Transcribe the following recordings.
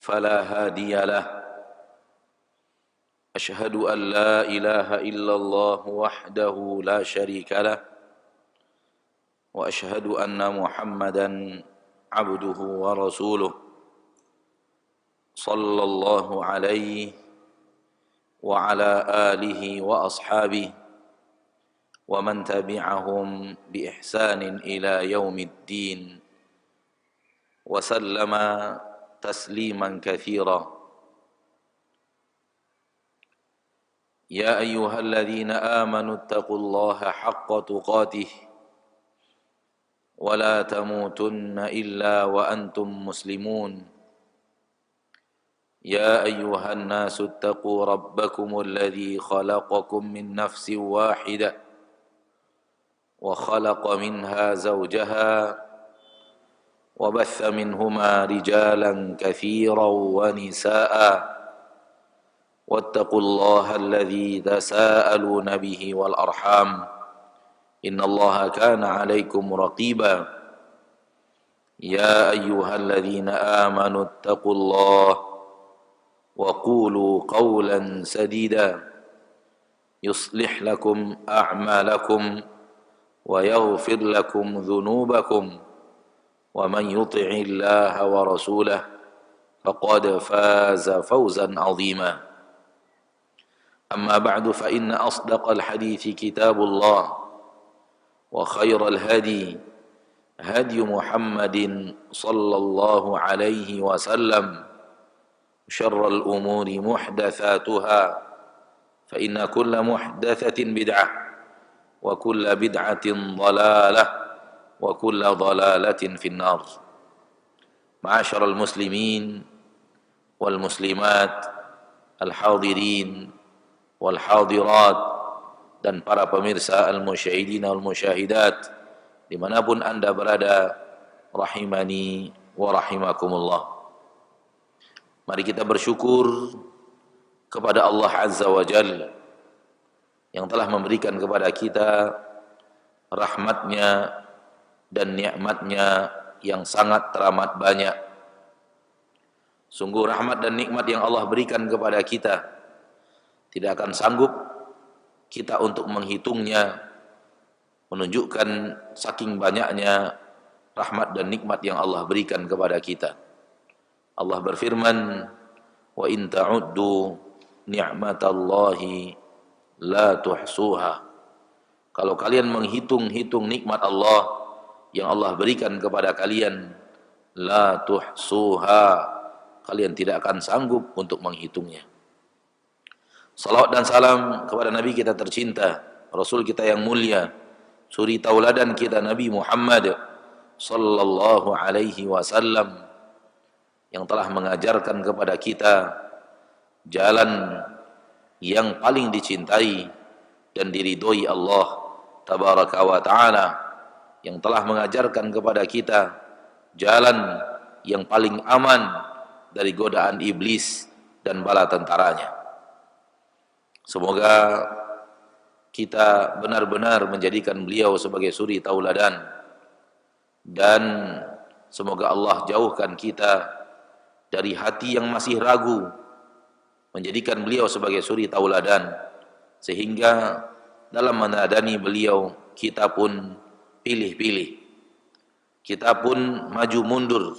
فلا هادي له. أشهد أن لا إله إلا الله وحده لا شريك له، وأشهد أن محمدا عبده ورسوله صلى الله عليه وعلى آله وأصحابه ومن تبعهم بإحسان إلى يوم الدين وسلم تسليما كثيرا. يا أيها الذين آمنوا اتقوا الله حق تقاته ولا تموتن إلا وأنتم مسلمون. يا أيها الناس اتقوا ربكم الذي خلقكم من نفس واحدة وخلق منها زوجها وبث منهما رجالا كثيرا ونساء واتقوا الله الذي تساءلون به والأرحام إن الله كان عليكم رقيبا. يا أيها الذين آمنوا اتقوا الله وقولوا قولا سديدا يصلح لكم أعمالكم ويغفر لكم ذنوبكم ومن يطع الله ورسوله فقد فاز فوزا عظيما. أما بعد فإن أصدق الحديث كتاب الله وخير الهدي هدي محمد صلى الله عليه وسلم شر الأمور محدثاتها فإن كل محدثة بدعة وكل بدعة ضلالة وكل ضلالة في النار. معاشر المسلمين والmuslimat, al-hadirin wal-hadirat, dan para pemirsa al-musyahidin wal-musyahidat dimanapun anda berada, rahimani wa rahimakumullah. Mari kita bersyukur kepada Allah Azza wa Jalla yang telah memberikan kepada kita rahmatnya dan nikmatnya yang sangat teramat banyak. Sungguh rahmat dan nikmat yang Allah berikan kepada kita tidak akan sanggup kita untuk menghitungnya, menunjukkan saking banyaknya rahmat dan nikmat yang Allah berikan kepada kita. Allah berfirman, wa in ta'uddu ni'matallahi la tuhsuha. Kalau kalian menghitung-hitung nikmat Allah yang Allah berikan kepada kalian, la tuhsuha, kalian tidak akan sanggup untuk menghitungnya. Salawat dan salam kepada Nabi kita tercinta, Rasul kita yang mulia, suri tauladan kita Nabi Muhammad sallallahu alaihi wasallam, yang telah mengajarkan kepada kita jalan yang paling dicintai dan diridhoi Allah tabaraka wa ta'ala, yang telah mengajarkan kepada kita jalan yang paling aman dari godaan iblis dan bala tentaranya. Semoga kita benar-benar menjadikan beliau sebagai suri tauladan, dan semoga Allah jauhkan kita dari hati yang masih ragu, menjadikan beliau sebagai suri tauladan, sehingga dalam menadani beliau kita pun pilih-pilih, kita pun maju mundur,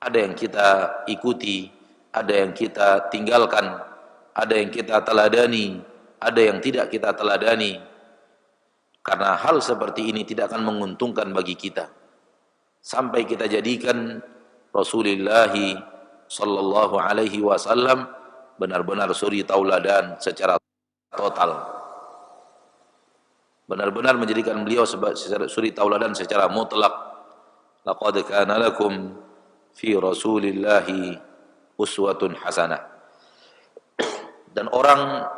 ada yang kita ikuti, ada yang kita tinggalkan, ada yang kita teladani, ada yang tidak kita teladani, karena hal seperti ini tidak akan menguntungkan bagi kita sampai kita jadikan Rasulullah sallallahu alaihi wasallam benar-benar suri tauladan secara total, benar-benar menjadikan beliau sebagai suri tauladan secara mutlak. Laqad kana lakum fi Rasulillahi uswatun hasanah. Dan orang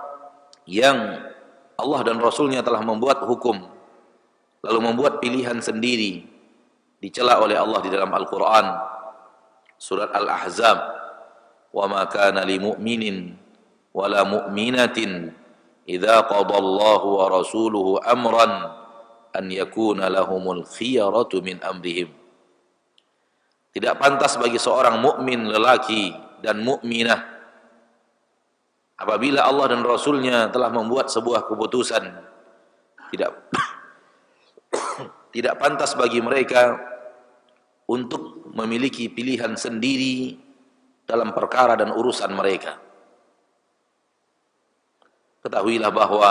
yang Allah dan Rasulnya telah membuat hukum, lalu membuat pilihan sendiri, dicela oleh Allah di dalam Al-Quran, surat Al-Ahzab, wa ma kana li mu'minin wa la mu'minatin idza qada Allahu wa rasuluhu amran an yakuna lahumul khiyaratu min amrihim. Tidak pantas bagi seorang mukmin lelaki dan mukminah. Apabila Allah dan Rasulnya telah membuat sebuah keputusan, tidak tidak pantas bagi mereka untuk memiliki pilihan sendiri dalam perkara dan urusan mereka. Ketahuilah bahwa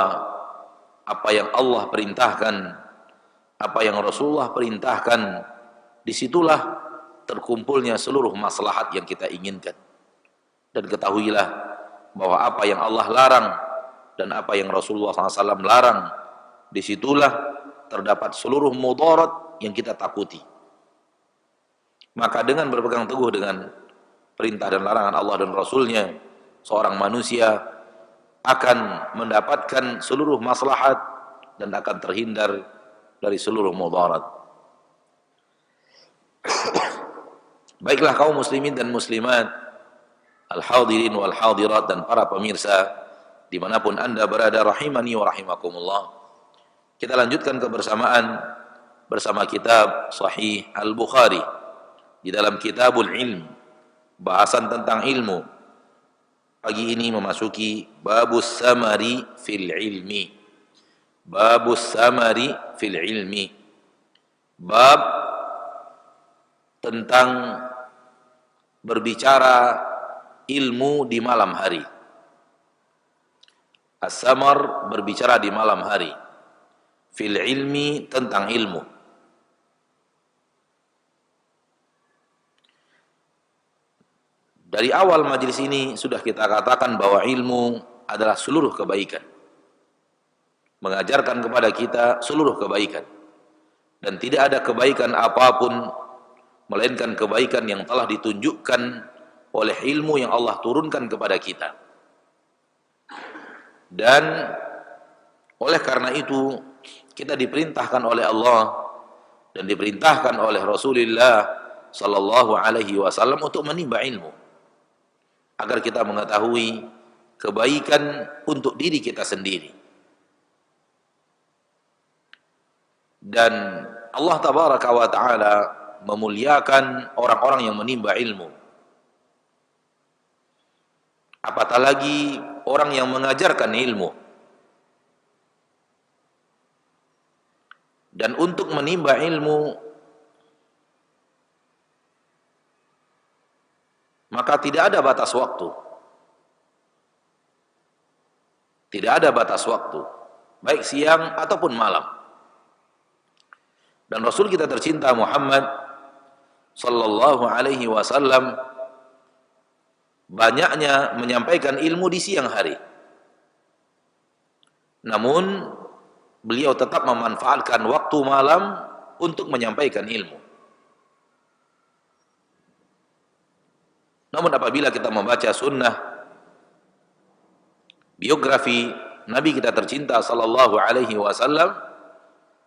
apa yang Allah perintahkan, apa yang Rasulullah perintahkan, disitulah terkumpulnya seluruh maslahat yang kita inginkan. Dan ketahuilah bahwa apa yang Allah larang dan apa yang Rasulullah SAW larang, disitulah terdapat seluruh mudarat yang kita takuti. Maka dengan berpegang teguh dengan perintah dan larangan Allah dan Rasulnya, seorang manusia akan mendapatkan seluruh maslahat dan akan terhindar dari seluruh mudarat. Baiklah kaum muslimin dan muslimat, al-hadirin wal hadirat, dan para pemirsa dimanapun anda berada, rahimani wa rahimakumullah. Kita lanjutkan kebersamaan bersama kitab Sahih Al-Bukhari di dalam Kitabul Ilm, bahasan tentang ilmu. Pagi ini memasuki babus samari fil ilmi. Babus samari fil ilmi. Bab tentang berbicara ilmu di malam hari. As-samar berbicara di malam hari. Fil ilmi tentang ilmu. Dari awal majelis ini sudah kita katakan bahwa ilmu adalah seluruh kebaikan. Mengajarkan kepada kita seluruh kebaikan. Dan tidak ada kebaikan apapun melainkan kebaikan yang telah ditunjukkan oleh ilmu yang Allah turunkan kepada kita. Dan oleh karena itu kita diperintahkan oleh Allah dan diperintahkan oleh Rasulullah sallallahu alaihi wasallam untuk menimba ilmu, agar kita mengetahui kebaikan untuk diri kita sendiri. Dan Allah tabaraka wa ta'ala memuliakan orang-orang yang menimba ilmu. Apatah lagi orang yang mengajarkan ilmu. Dan untuk menimba ilmu, maka tidak ada batas waktu. Tidak ada batas waktu, baik siang ataupun malam. Dan Rasul kita tercinta Muhammad sallallahu alaihi wasallam banyaknya menyampaikan ilmu di siang hari. Namun beliau tetap memanfaatkan waktu malam untuk menyampaikan ilmu. Namun apabila kita membaca sunnah, biografi Nabi kita tercinta sallallahu alaihi wasallam,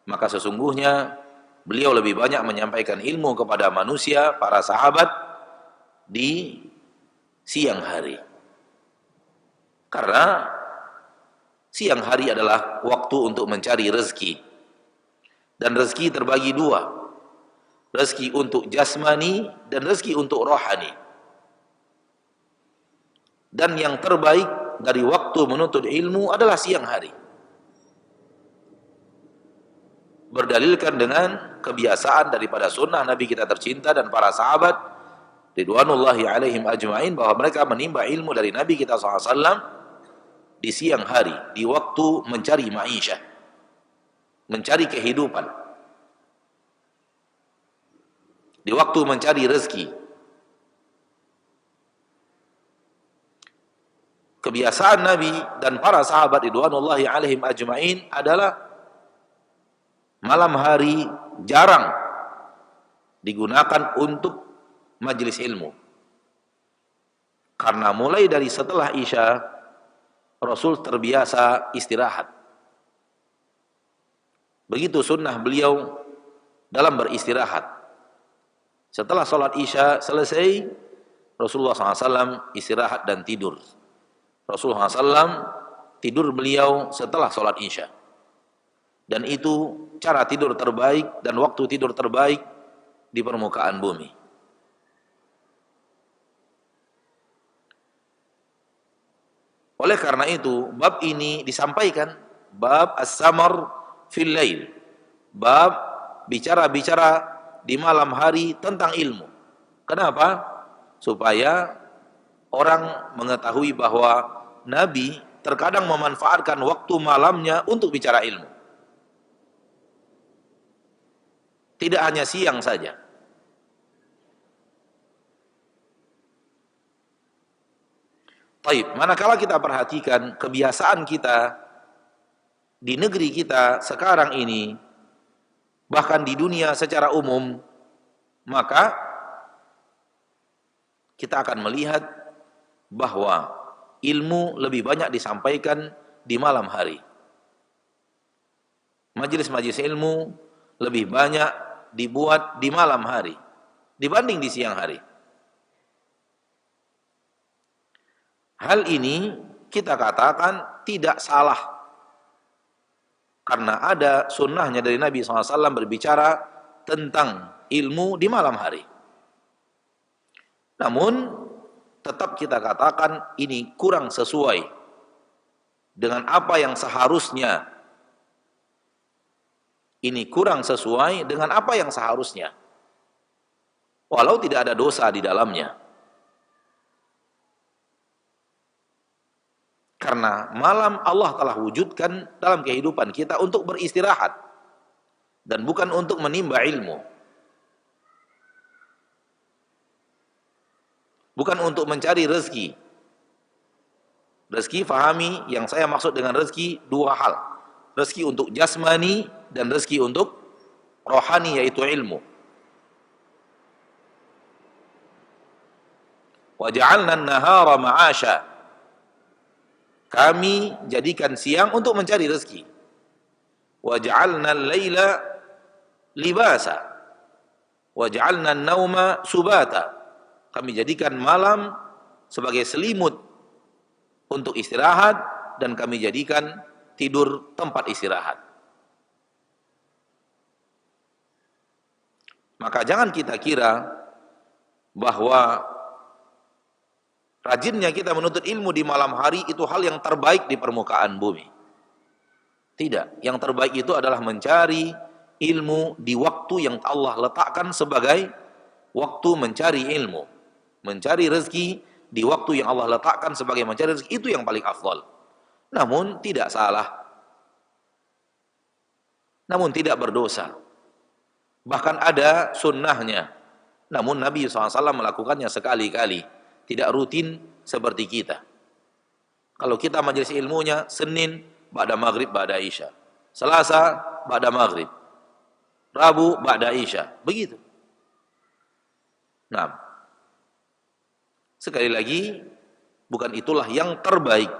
maka sesungguhnya beliau lebih banyak menyampaikan ilmu kepada manusia, para sahabat, di siang hari. Karena siang hari adalah waktu untuk mencari rezeki. Dan rezeki terbagi dua. Rezeki untuk jasmani dan rezeki untuk rohani. Dan yang terbaik dari waktu menuntut ilmu adalah siang hari. Berdalilkan dengan kebiasaan daripada sunnah Nabi kita tercinta dan para sahabat ridwanullahi alaihim ajma'in, bahwa mereka menimba ilmu dari Nabi kita SAW di siang hari, di waktu mencari ma'isyah, mencari kehidupan, di waktu mencari rezeki. Kebiasaan Nabi dan para sahabat ridwanullahi alaihim ajma'in adalah malam hari jarang digunakan untuk majelis ilmu. Karena mulai dari setelah Isya, Rasul terbiasa istirahat. Begitu sunnah beliau dalam beristirahat. Setelah sholat Isya selesai, Rasulullah SAW istirahat dan tidur. Rasulullah SAW tidur beliau setelah sholat Isya. Dan itu cara tidur terbaik dan waktu tidur terbaik di permukaan bumi. Oleh karena itu, bab ini disampaikan, bab as-samar fil lail, bab bicara-bicara di malam hari tentang ilmu. Kenapa? Supaya orang mengetahui bahwa Nabi terkadang memanfaatkan waktu malamnya untuk bicara ilmu. Tidak hanya siang saja. Taib, manakala kita perhatikan kebiasaan kita di negeri kita sekarang ini, bahkan di dunia secara umum, maka kita akan melihat bahwa ilmu lebih banyak disampaikan di malam hari. Majelis-majelis ilmu lebih banyak dibuat di malam hari dibanding di siang hari. Hal ini kita katakan tidak salah, karena ada sunnahnya dari Nabi SAW berbicara tentang ilmu di malam hari. Namun tetap kita katakan ini kurang sesuai dengan apa yang seharusnya. Ini kurang sesuai dengan apa yang seharusnya, walau tidak ada dosa di dalamnya. Karena malam Allah telah wujudkan dalam kehidupan kita untuk beristirahat dan bukan untuk menimba ilmu, bukan untuk mencari rezeki. Rezeki, fahami yang saya maksud dengan rezeki dua hal: rezeki untuk jasmani dan rezeki untuk rohani, yaitu ilmu. Wa ja'alna an-nahara ma'asha, kami jadikan siang untuk mencari rezeki. Wa ja'alna al-laila libasa wa ja'alna an-nauma subata, kami jadikan malam sebagai selimut untuk istirahat dan kami jadikan tidur tempat istirahat. Maka jangan kita kira bahwa rajinnya kita menuntut ilmu di malam hari itu hal yang terbaik di permukaan bumi. Tidak, yang terbaik itu adalah mencari ilmu di waktu yang Allah letakkan sebagai waktu mencari ilmu. Mencari rezeki di waktu yang Allah letakkan sebagai mencari rezeki, itu yang paling afdal. Namun tidak salah, namun tidak berdosa. Bahkan ada sunnahnya. Namun Nabi SAW melakukannya sekali-kali, tidak rutin seperti kita. Kalau kita majelis ilmunya Senin ba'da maghrib ba'da isya, Selasa ba'da maghrib, Rabu ba'da isya, begitu. Nah, sekali lagi, bukan itulah yang terbaik.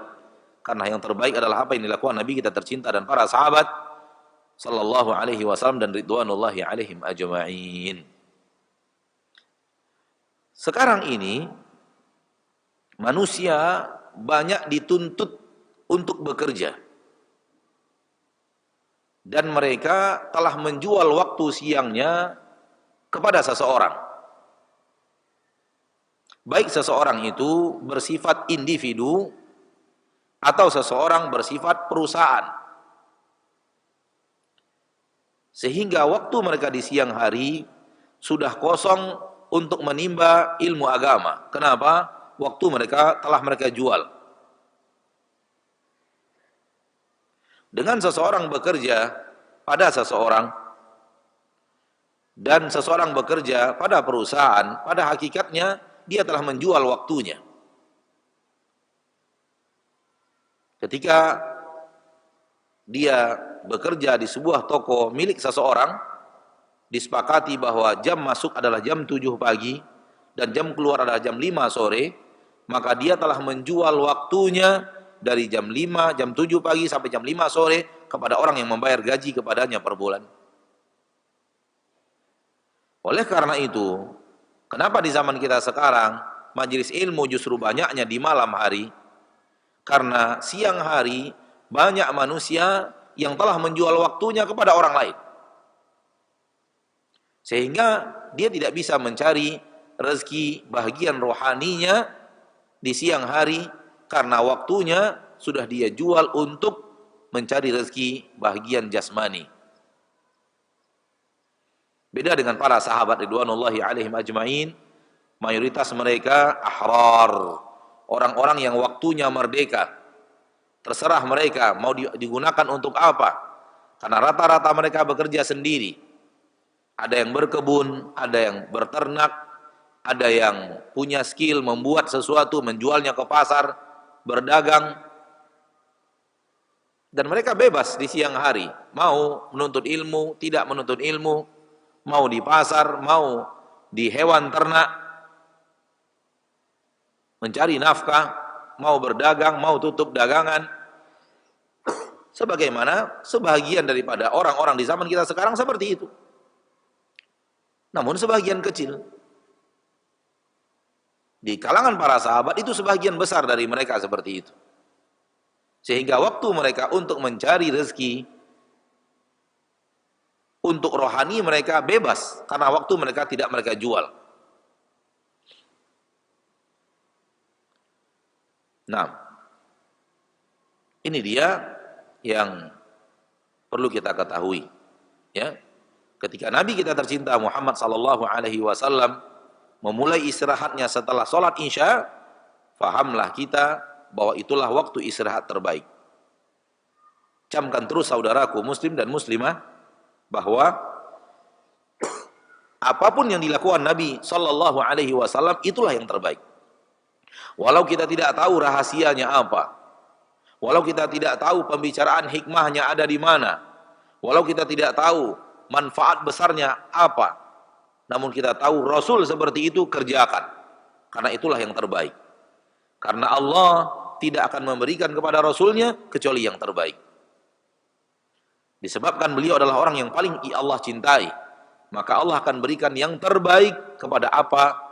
Karena yang terbaik adalah apa yang dilakukan Nabi kita tercinta dan para sahabat sallallahu alaihi wasallam dan ridwanullahi alaihim ajma'in. Sekarang ini manusia banyak dituntut untuk bekerja, dan mereka telah menjual waktu siangnya kepada seseorang. Baik seseorang itu bersifat individu atau seseorang bersifat perusahaan. Sehingga waktu mereka di siang hari sudah kosong untuk menimba ilmu agama. Kenapa? Waktu mereka telah mereka jual. Dengan seseorang bekerja pada seseorang dan seseorang bekerja pada perusahaan, pada hakikatnya dia telah menjual waktunya. Ketika dia bekerja di sebuah toko milik seseorang, disepakati bahwa jam masuk adalah jam 7 pagi dan jam keluar adalah jam 5 sore, maka dia telah menjual waktunya dari jam 5, jam 7 pagi sampai jam 5 sore kepada orang yang membayar gaji kepadanya per bulan. Oleh karena itu, kenapa di zaman kita sekarang majelis ilmu justru banyaknya di malam hari? Karena siang hari banyak manusia yang telah menjual waktunya kepada orang lain, sehingga dia tidak bisa mencari rezeki bahagian rohaninya di siang hari karena waktunya sudah dia jual untuk mencari rezeki bahagian jasmani. Beda dengan para sahabat ridwanullahi alaihim ajmain, mayoritas mereka ahrar, orang-orang yang waktunya merdeka. Terserah mereka mau digunakan untuk apa. Karena rata-rata mereka bekerja sendiri. Ada yang berkebun, ada yang berternak, ada yang punya skill membuat sesuatu, menjualnya ke pasar, berdagang. Dan mereka bebas di siang hari, mau menuntut ilmu, tidak menuntut ilmu, mau di pasar, mau di hewan ternak, mencari nafkah, mau berdagang, mau tutup dagangan. Sebagaimana sebagian daripada orang-orang di zaman kita sekarang seperti itu. Namun sebagian kecil. Di kalangan para sahabat itu sebagian besar dari mereka seperti itu. Sehingga waktu mereka untuk mencari rezeki, untuk rohani mereka bebas. Karena waktu mereka tidak mereka jual. Nah, ini dia yang perlu kita ketahui. Ya, ketika Nabi kita tercinta Muhammad sallallahu alaihi wasallam memulai istirahatnya setelah sholat isya, fahamlah kita bahwa itulah waktu istirahat terbaik. Camkan terus saudaraku muslim dan muslimah bahwa apapun yang dilakukan Nabi sallallahu alaihi wasallam itulah yang terbaik. Walau kita tidak tahu rahasianya apa, walau kita tidak tahu pembicaraan hikmahnya ada di mana, walau kita tidak tahu manfaat besarnya apa, namun kita tahu Rasul seperti itu, kerjakan. Karena itulah yang terbaik. Karena Allah tidak akan memberikan kepada Rasulnya kecuali yang terbaik. Disebabkan beliau adalah orang yang paling Allah cintai, maka Allah akan berikan yang terbaik kepada apa?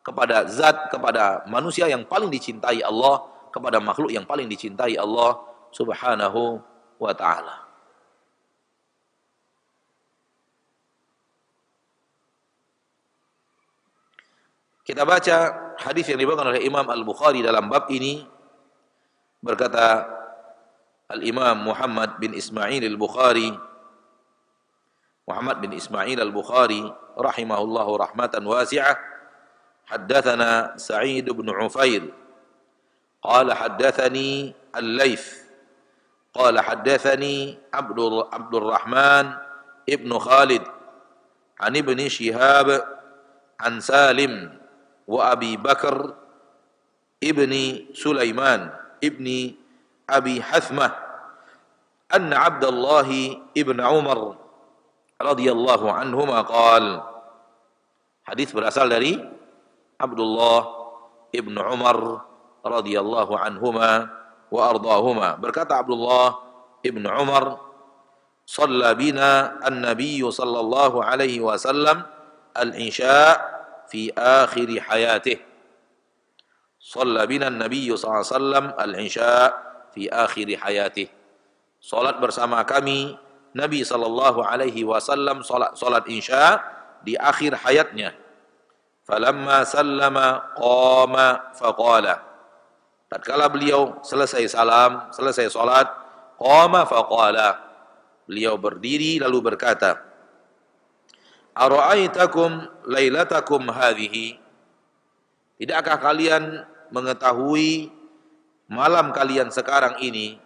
Kepada zat, kepada manusia yang paling dicintai Allah, kepada makhluk yang paling dicintai Allah subhanahu wa ta'ala. Kita baca hadis yang dibawakan oleh Imam Al-Bukhari dalam bab ini. Berkata Al-Imam Muhammad bin Ismail Al-Bukhari, Muhammad bin Ismail Al-Bukhari rahimahullahu rahmatan wasi'ah, haddatsana Sa'id bin Ufair qala haddatsani Al-Laits qala haddatsani Abdul Rahman ibn Khalid an ibn Shihab an Salim wa Abi Bakar ibni Sulaiman ibni Abi Hathmah anna Abdullah ibn Umar radhiyallahu anhuma qala. Hadis berasal dari Abdullah ibn Umar radhiyallahu anhuma wa ardahuma. Berkata Abdullah ibn Umar, shalla bina an-nabiy sallallahu alaihi wasallam al-isya fi akhir hayatih. Shalla bina an-nabiy sallallahu alaihi wasallam al-isya fi akhir hayatih. Salat bersama kami Nabi sallallahu alaihi wasallam salat isya di akhir hayatnya. Falamma sallama qama faqala. Tatkala beliau selesai salam, selesai salat, qama faqala. Beliau berdiri lalu berkata, Ara'aitakum lailatakum hadhihi. Tidakkah kalian mengetahui malam kalian sekarang ini?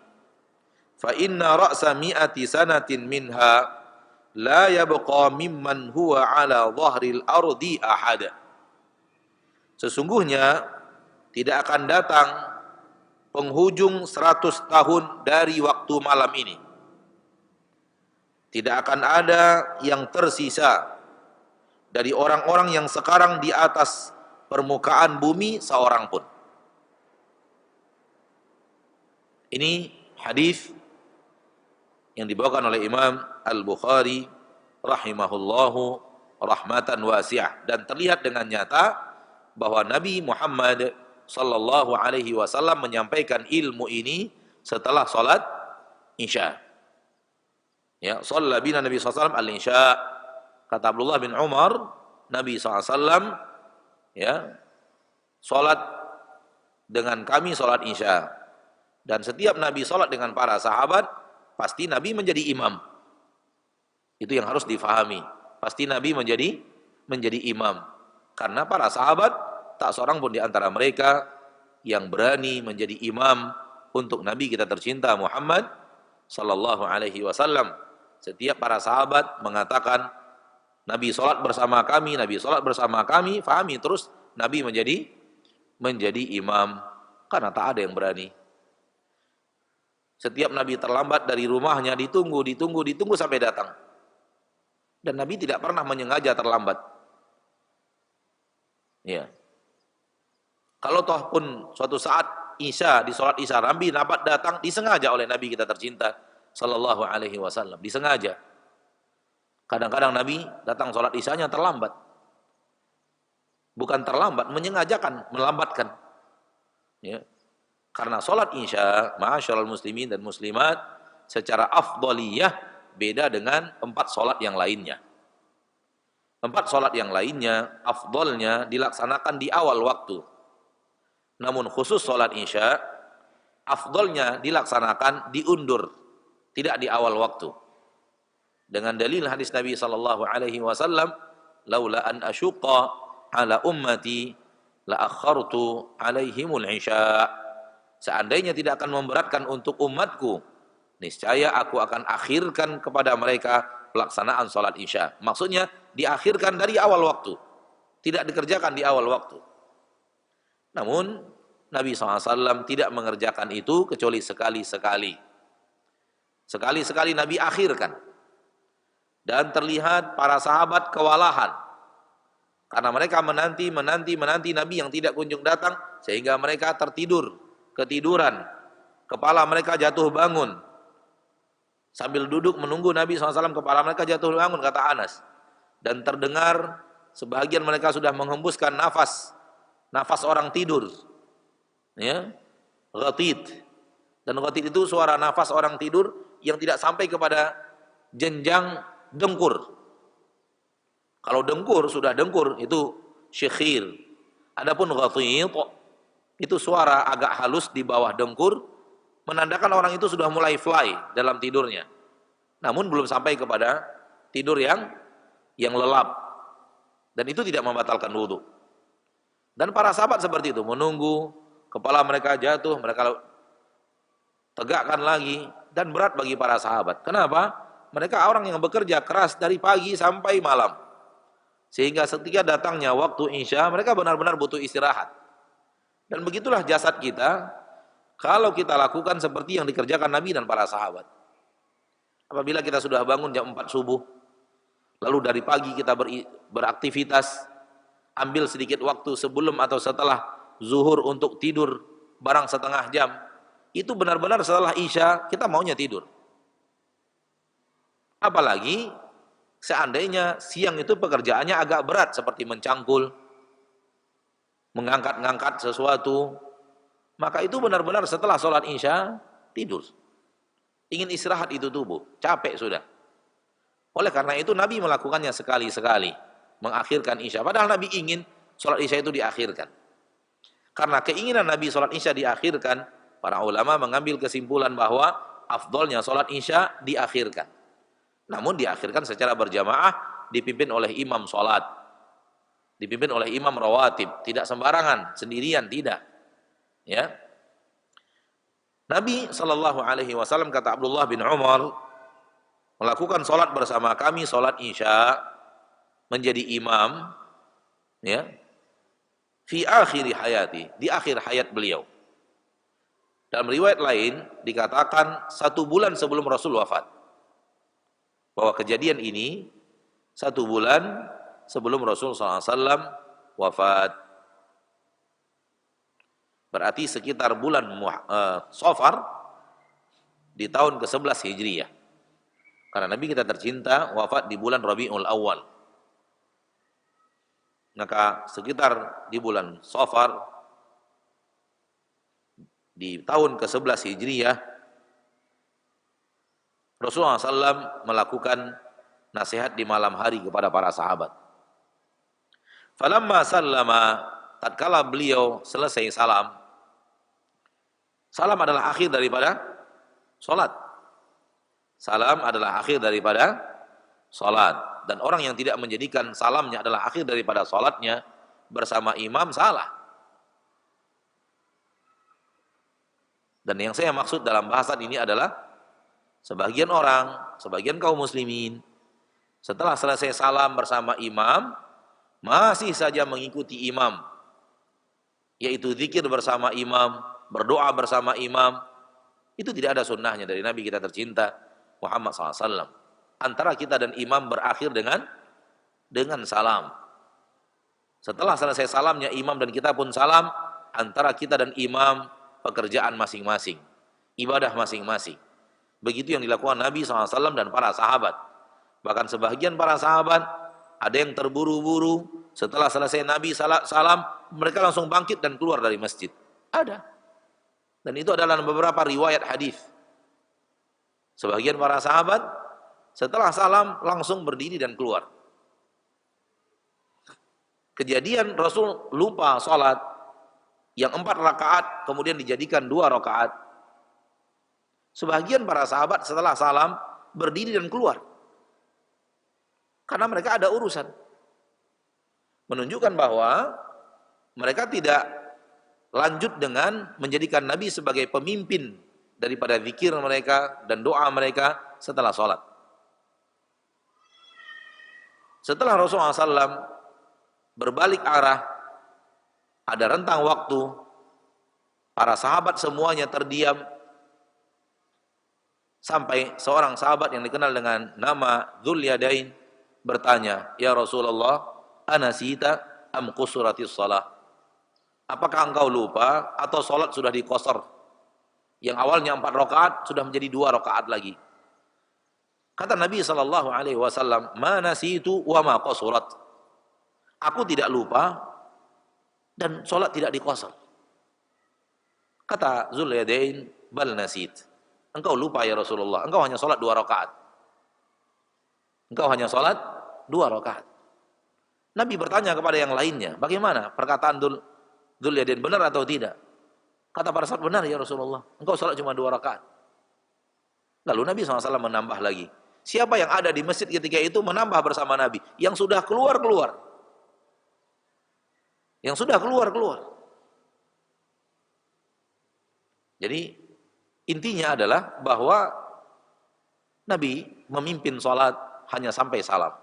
Fa inna ra'sa mi'ati sanatin minha la yabqa mimman huwa ala dhahril ardi ahad. Sesungguhnya tidak akan datang penghujung 100 tahun dari waktu malam ini. Tidak akan ada yang tersisa dari orang-orang yang sekarang di atas permukaan bumi seorang pun. Ini hadis yang dibawakan oleh Imam Al-Bukhari rahimahullahu rahmatan wasi'ah, dan terlihat dengan nyata bahwa Nabi Muhammad sallallahu alaihi wasallam menyampaikan ilmu ini setelah salat Isya. Ya, shalla bina Nabi sallallahu alaihi wasallam al-Isya. Kata Abdullah bin Umar, Nabi sallallahu alaihi wasallam ya salat dengan kami sholat Isya. Dan setiap Nabi sholat dengan para sahabat, pasti Nabi menjadi imam. Itu yang harus difahami. Pasti Nabi menjadi imam. Karena para sahabat, tak seorang pun di antara mereka yang berani menjadi imam untuk Nabi kita tercinta Muhammad sallallahu alaihi wasallam. Setiap para sahabat mengatakan, Nabi sholat bersama kami, Nabi sholat bersama kami, fahami terus Nabi menjadi imam. Karena tak ada yang berani. Setiap Nabi terlambat dari rumahnya, ditunggu sampai datang. Dan Nabi tidak pernah menyengaja terlambat. Ya. Kalau toh pun suatu saat Isya, di sholat Isya, Nabi dapat datang, disengaja oleh Nabi kita tercinta sallallahu alaihi wasallam, disengaja. Kadang-kadang Nabi datang sholat Isyanya terlambat. Bukan terlambat, menyengajakan, melambatkan. Ya. Karena sholat Isya, ma'asyiral muslimin dan muslimat, secara afdaliyah beda dengan 4 sholat yang lainnya. 4 sholat yang lainnya, afdalnya dilaksanakan di awal waktu. Namun khusus sholat Isya, afdalnya dilaksanakan diundur, tidak di awal waktu. Dengan dalil hadis Nabi sallallahu alaihi wasallam, "Laula an asyqa ala ummati la akhartu alaihimul isya." Seandainya tidak akan memberatkan untuk umatku, niscaya aku akan akhirkan kepada mereka pelaksanaan sholat Isya. Maksudnya diakhirkan dari awal waktu, tidak dikerjakan di awal waktu. Namun Nabi SAW tidak mengerjakan itu kecuali sekali-sekali. Sekali-sekali Nabi akhirkan. Dan terlihat para sahabat kewalahan. Karena mereka menanti Nabi yang tidak kunjung datang, sehingga mereka ketiduran. Kepala mereka jatuh bangun. Sambil duduk menunggu Nabi SAW, kepala mereka jatuh bangun, kata Anas. Dan terdengar sebagian mereka sudah menghembuskan nafas orang tidur. Ya, ghatid. Dan ghatid itu suara nafas orang tidur yang tidak sampai kepada jenjang dengkur. Kalau dengkur, sudah dengkur, itu syekhir. Adapun ghatid, itu suara agak halus di bawah dengkur, menandakan orang itu sudah mulai fly dalam tidurnya. Namun belum sampai kepada tidur yang lelap. Dan itu tidak membatalkan wudu. Dan para sahabat seperti itu, menunggu, kepala mereka jatuh, mereka tegakkan lagi, dan berat bagi para sahabat. Kenapa? Mereka orang yang bekerja keras dari pagi sampai malam. Sehingga ketika datangnya waktu Isya, mereka benar-benar butuh istirahat. Dan begitulah jasad kita, kalau kita lakukan seperti yang dikerjakan Nabi dan para sahabat. Apabila kita sudah bangun jam 4 subuh, lalu dari pagi kita beraktivitas, ambil sedikit waktu sebelum atau setelah zuhur untuk tidur barang setengah jam, itu benar-benar setelah Isya kita maunya tidur. Apalagi seandainya siang itu pekerjaannya agak berat, seperti mencangkul, mengangkat-ngangkat sesuatu, maka itu benar-benar setelah sholat Isya tidur. Ingin istirahat itu tubuh, capek sudah. Oleh karena itu Nabi melakukannya sekali-sekali, mengakhirkan Isya. Padahal Nabi ingin sholat Isya itu diakhirkan. Karena keinginan Nabi sholat Isya diakhirkan, para ulama mengambil kesimpulan bahwa afdolnya sholat Isya diakhirkan. Namun diakhirkan secara berjamaah, dipimpin oleh imam sholat, dipimpin oleh imam rawatib, tidak sembarangan, sendirian, tidak. Ya, Nabi Shallallahu Alaihi Wasallam, kata Abdullah bin Umar, melakukan sholat bersama kami, sholat Isya, menjadi imam, ya, fi akhiri hayati, di akhir hayat beliau. Dalam riwayat lain dikatakan 1 bulan sebelum Rasul wafat, bahwa kejadian ini 1 bulan sebelum Rasul SAW wafat. Berarti sekitar bulan Safar di tahun ke-11 Hijriyah. Karena Nabi kita tercinta wafat di bulan Rabiul Awal. Maka sekitar di bulan Safar di tahun ke-11 Hijriyah, Rasulullah SAW melakukan nasihat di malam hari kepada para sahabat. Falamma sallama, tatkala beliau selesai salam, Salam adalah akhir daripada salat. Salam adalah akhir daripada salat. Dan orang yang tidak menjadikan salamnya adalah akhir daripada salatnya bersama imam salah. Dan yang saya maksud dalam bahasan ini adalah sebagian orang, sebagian kaum muslimin setelah selesai salam bersama imam masih saja mengikuti imam, yaitu zikir bersama imam, berdoa bersama imam. Itu tidak ada sunnahnya dari Nabi kita tercinta Muhammad SAW. Antara kita dan imam berakhir dengan salam. Setelah selesai salamnya imam dan kita pun salam, antara kita dan imam pekerjaan masing-masing, ibadah masing-masing. Begitu yang dilakukan Nabi SAW dan para sahabat. Bahkan sebagian para sahabat ada yang terburu-buru, setelah selesai Nabi salam, mereka langsung bangkit dan keluar dari masjid. Ada. Dan itu adalah beberapa riwayat hadis. Sebagian para sahabat setelah salam langsung berdiri dan keluar. Kejadian Rasul lupa sholat yang 4 rakaat kemudian dijadikan 2 rakaat. Sebagian para sahabat setelah salam berdiri dan keluar. Karena mereka ada urusan. Menunjukkan bahwa mereka tidak lanjut dengan menjadikan Nabi sebagai pemimpin daripada zikir mereka dan doa mereka setelah sholat. Setelah Rasulullah SAW berbalik arah, ada rentang waktu, para sahabat semuanya terdiam, sampai seorang sahabat yang dikenal dengan nama Dzul Yadain bertanya, "Ya Rasulullah, anasita am qusuratis shalah?" Apakah engkau lupa atau salat sudah dikosor? Yang awalnya 4 rakaat sudah menjadi 2 rakaat lagi. Kata Nabi SAW, "Ma nasitu wa ma qasurat." Aku tidak lupa dan salat tidak dikosor. Kata Dzul Yadain, "Bal nasit." Engkau lupa ya Rasulullah, engkau hanya salat 2 rakaat. Engkau hanya salat 2 rakaat. Nabi bertanya kepada yang lainnya, bagaimana perkataan Dzul Yadain, benar atau tidak? Kata para sahabat, benar ya Rasulullah, engkau salat cuma 2 rakaat. Lalu Nabi SAW menambah lagi. Siapa yang ada di masjid ketika itu menambah bersama Nabi? Yang sudah keluar. Yang sudah keluar. Jadi intinya adalah bahwa Nabi memimpin sholat hanya sampai salam.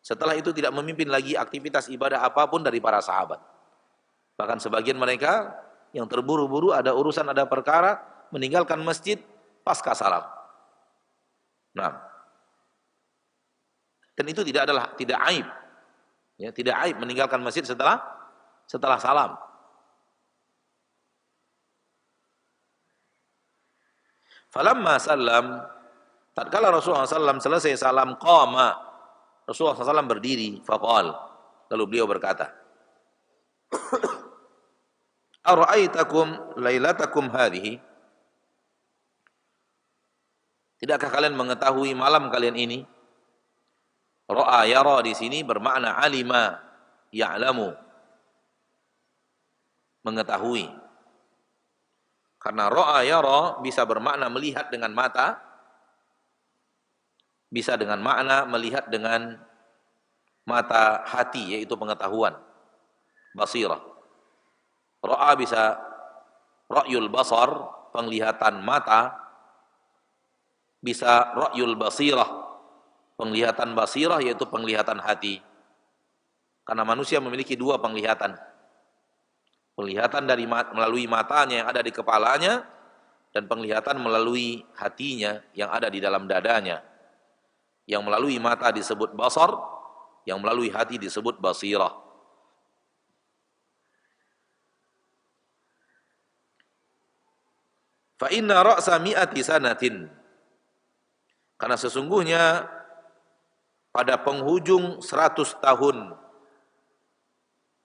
Setelah itu tidak memimpin lagi aktivitas ibadah apapun dari para sahabat. Bahkan sebagian mereka yang terburu-buru, ada urusan, ada perkara, meninggalkan masjid pasca salam. Nah, dan itu tidak aib. Ya, tidak aib meninggalkan masjid setelah salam. Falamma sallam, tatkala Rasulullah SAW selesai salam, qama, Rasulullah SAW berdiri, faqal, lalu beliau berkata, "Ara'aitakum lailatakum hadhihi?" Tidakkah kalian mengetahui malam kalian ini? Ra'a yara di sini bermakna alima, ya'lamu, mengetahui. Karena ra'a yara bisa bermakna melihat dengan mata, bisa dengan makna melihat dengan mata hati, yaitu pengetahuan, basirah. Ra'a bisa ra'yul basar, penglihatan mata, bisa ra'yul basirah, penglihatan basirah, yaitu penglihatan hati. Karena manusia memiliki 2 penglihatan. Penglihatan melalui matanya yang ada di kepalanya, dan penglihatan melalui hatinya yang ada di dalam dadanya. Yang melalui mata disebut basar, yang melalui hati disebut basirah. Fa inna ra'sa mi'ati sanatin, karena sesungguhnya pada penghujung 100 tahun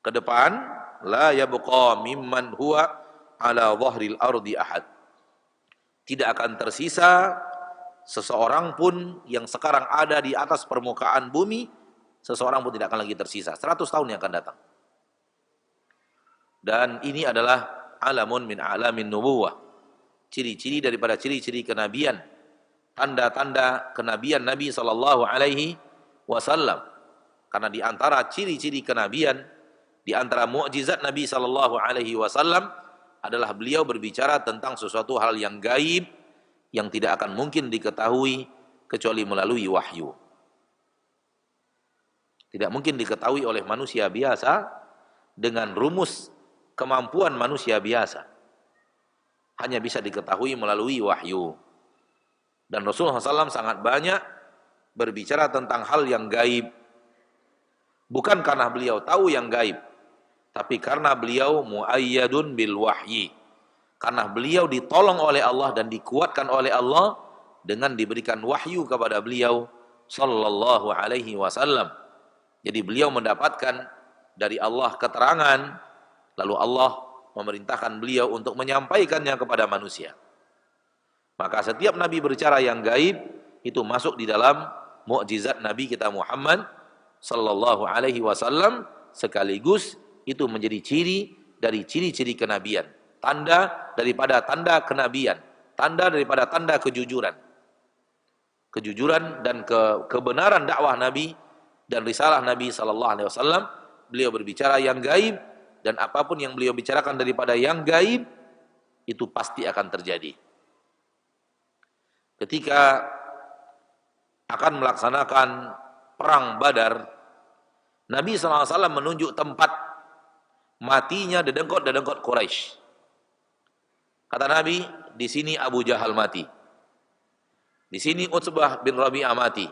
ke depan, la yabqa mimman huwa ala dhahril ardi ahad, tidak akan tersisa seseorang pun yang sekarang ada di atas permukaan bumi, seseorang pun tidak akan lagi tersisa. 100 tahun yang akan datang. Dan ini adalah alamun min alamin nubuwah, ciri-ciri daripada ciri-ciri kenabian, tanda-tanda kenabian Nabi sallallahu alaihi wasallam. Karena di antara ciri-ciri kenabian, di antara mukjizat Nabi sallallahu alaihi wasallam adalah beliau berbicara tentang sesuatu hal yang gaib yang tidak akan mungkin diketahui kecuali melalui wahyu. Tidak mungkin diketahui oleh manusia biasa dengan rumus kemampuan manusia biasa. Hanya bisa diketahui melalui wahyu. Dan Rasulullah SAW sangat banyak berbicara tentang hal yang gaib. Bukan karena beliau tahu yang gaib, tapi karena beliau muayyadun bil wahyi. Karena beliau ditolong oleh Allah dan dikuatkan oleh Allah dengan diberikan wahyu kepada beliau sallallahu alaihi wasallam. Jadi beliau mendapatkan dari Allah keterangan, lalu Allah memerintahkan beliau untuk menyampaikannya kepada manusia. Maka setiap nabi berbicara yang gaib itu masuk di dalam mukjizat Nabi kita Muhammad sallallahu alaihi wasallam, sekaligus itu menjadi ciri dari ciri-ciri kenabian, tanda daripada tanda kenabian, tanda daripada tanda kejujuran. Kejujuran dan kebenaran dakwah Nabi dan risalah Nabi sallallahu alaihi wasallam, beliau berbicara yang gaib dan apapun yang beliau bicarakan daripada yang gaib itu pasti akan terjadi. Ketika akan melaksanakan perang Badar, Nabi sallallahu alaihi wasallam menunjuk tempat matinya dedengkot-dedengkot Quraisy. Kata Nabi, di sini Abu Jahal mati. Di sini Utsbah bin Rabi'ah mati.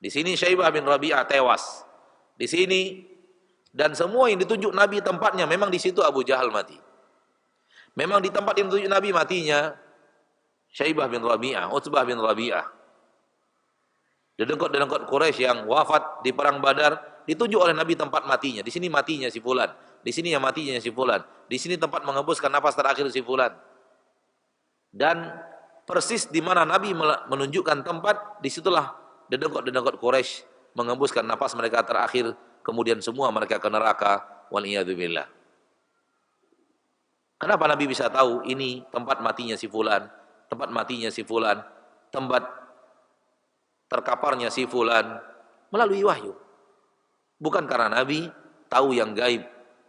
Di sini Syaibah bin Rabi'ah tewas. Di sini, dan semua yang ditunjuk Nabi tempatnya, memang di situ Abu Jahal mati. Memang di tempat yang ditunjuk Nabi matinya Syaibah bin Rabi'ah, Utsbah bin Rabi'ah. Dedengkot-dedengkot Quraisy yang wafat di perang Badar ditunjuk oleh Nabi tempat matinya. Di sini matinya si fulan, di sini yang matinya si fulan, di sini tempat mengembuskan nafas terakhir si fulan. Dan persis di mana Nabi menunjukkan tempat, disitulah dedengkot-dedengkot Quraisy mengembuskan nafas mereka terakhir, kemudian semua mereka ke neraka, wal iyadu billah. Kenapa Nabi bisa tahu ini tempat matinya si fulan, tempat matinya si fulan, tempat terkaparnya si fulan? Melalui wahyu. Bukan karena Nabi tahu yang gaib,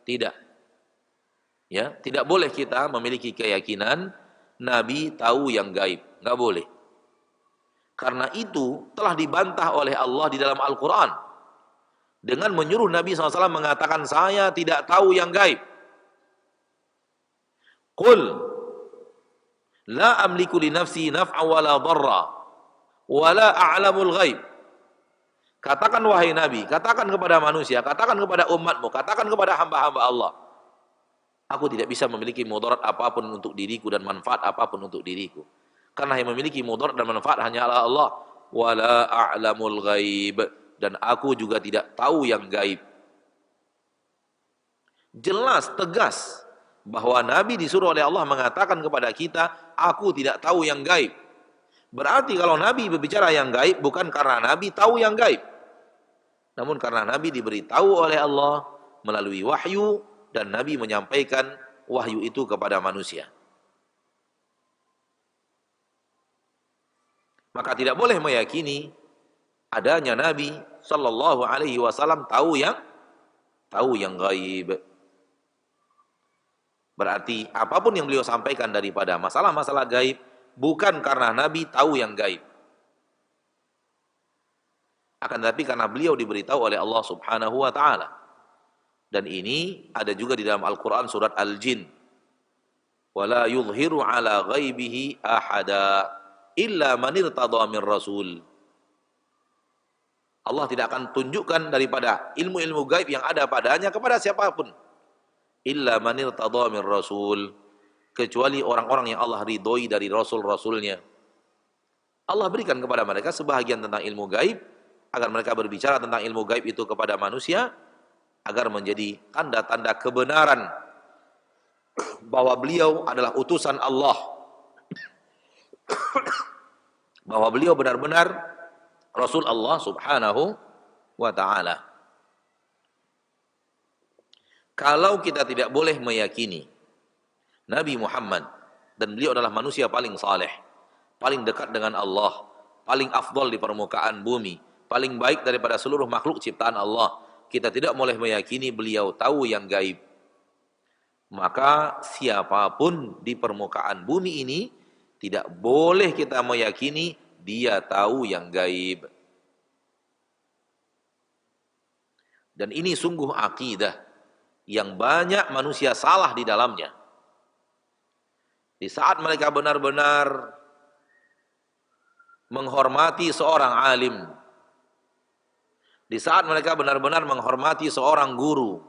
tidak. Ya, tidak boleh kita memiliki keyakinan Nabi tahu yang gaib, enggak boleh. Karena itu telah dibantah oleh Allah di dalam Al-Qur'an dengan menyuruh Nabi SAW mengatakan, saya tidak tahu yang gaib. Qul la amliku li nafsi naf'a wala dharra wala a'lamul ghaib. Katakan wahai Nabi, katakan kepada manusia, katakan kepada umatmu, katakan kepada hamba-hamba Allah, aku tidak bisa memiliki mudarat apapun untuk diriku dan manfaat apapun untuk diriku. Karena yang memiliki mudarat dan manfaat hanyalah Allah. Wala a'lamul ghaib, dan aku juga tidak tahu yang gaib. Jelas, tegas bahwa Nabi disuruh oleh Allah mengatakan kepada kita, aku tidak tahu yang gaib. Berarti kalau Nabi berbicara yang gaib bukan karena Nabi tahu yang gaib, namun karena Nabi diberitahu oleh Allah melalui wahyu dan Nabi menyampaikan wahyu itu kepada manusia. Maka tidak boleh meyakini adanya Nabi sallallahu alaihi wasallam tahu yang gaib. Berarti apapun yang beliau sampaikan daripada masalah-masalah gaib bukan karena Nabi tahu yang gaib. Akan tetapi karena beliau diberitahu oleh Allah Subhanahu wa taala. Dan ini ada juga di dalam Al-Qur'an surat Al-Jin. Wala yudhiru ala ghaibihi ahada illa man irtada min rasul. Allah tidak akan tunjukkan daripada ilmu-ilmu gaib yang ada padanya kepada siapapun. Illa man irtada min rasul, kecuali orang-orang yang Allah ridhoi dari rasul-rasulnya. Allah berikan kepada mereka sebahagian tentang ilmu gaib agar mereka berbicara tentang ilmu gaib itu kepada manusia, agar menjadi tanda-tanda kebenaran bahwa beliau adalah utusan Allah, bahwa beliau benar-benar Rasul Allah Subhanahu wa ta'ala. Kalau kita tidak boleh meyakini Nabi Muhammad dan beliau adalah manusia paling saleh, paling dekat dengan Allah, paling afdal di permukaan bumi, paling baik daripada seluruh makhluk ciptaan Allah. Kita tidak boleh meyakini beliau tahu yang gaib. Maka siapapun di permukaan bumi ini tidak boleh kita meyakini dia tahu yang gaib. Dan ini sungguh akidah yang banyak manusia salah di dalamnya. Di saat mereka benar-benar menghormati seorang alim, di saat mereka benar-benar menghormati seorang guru,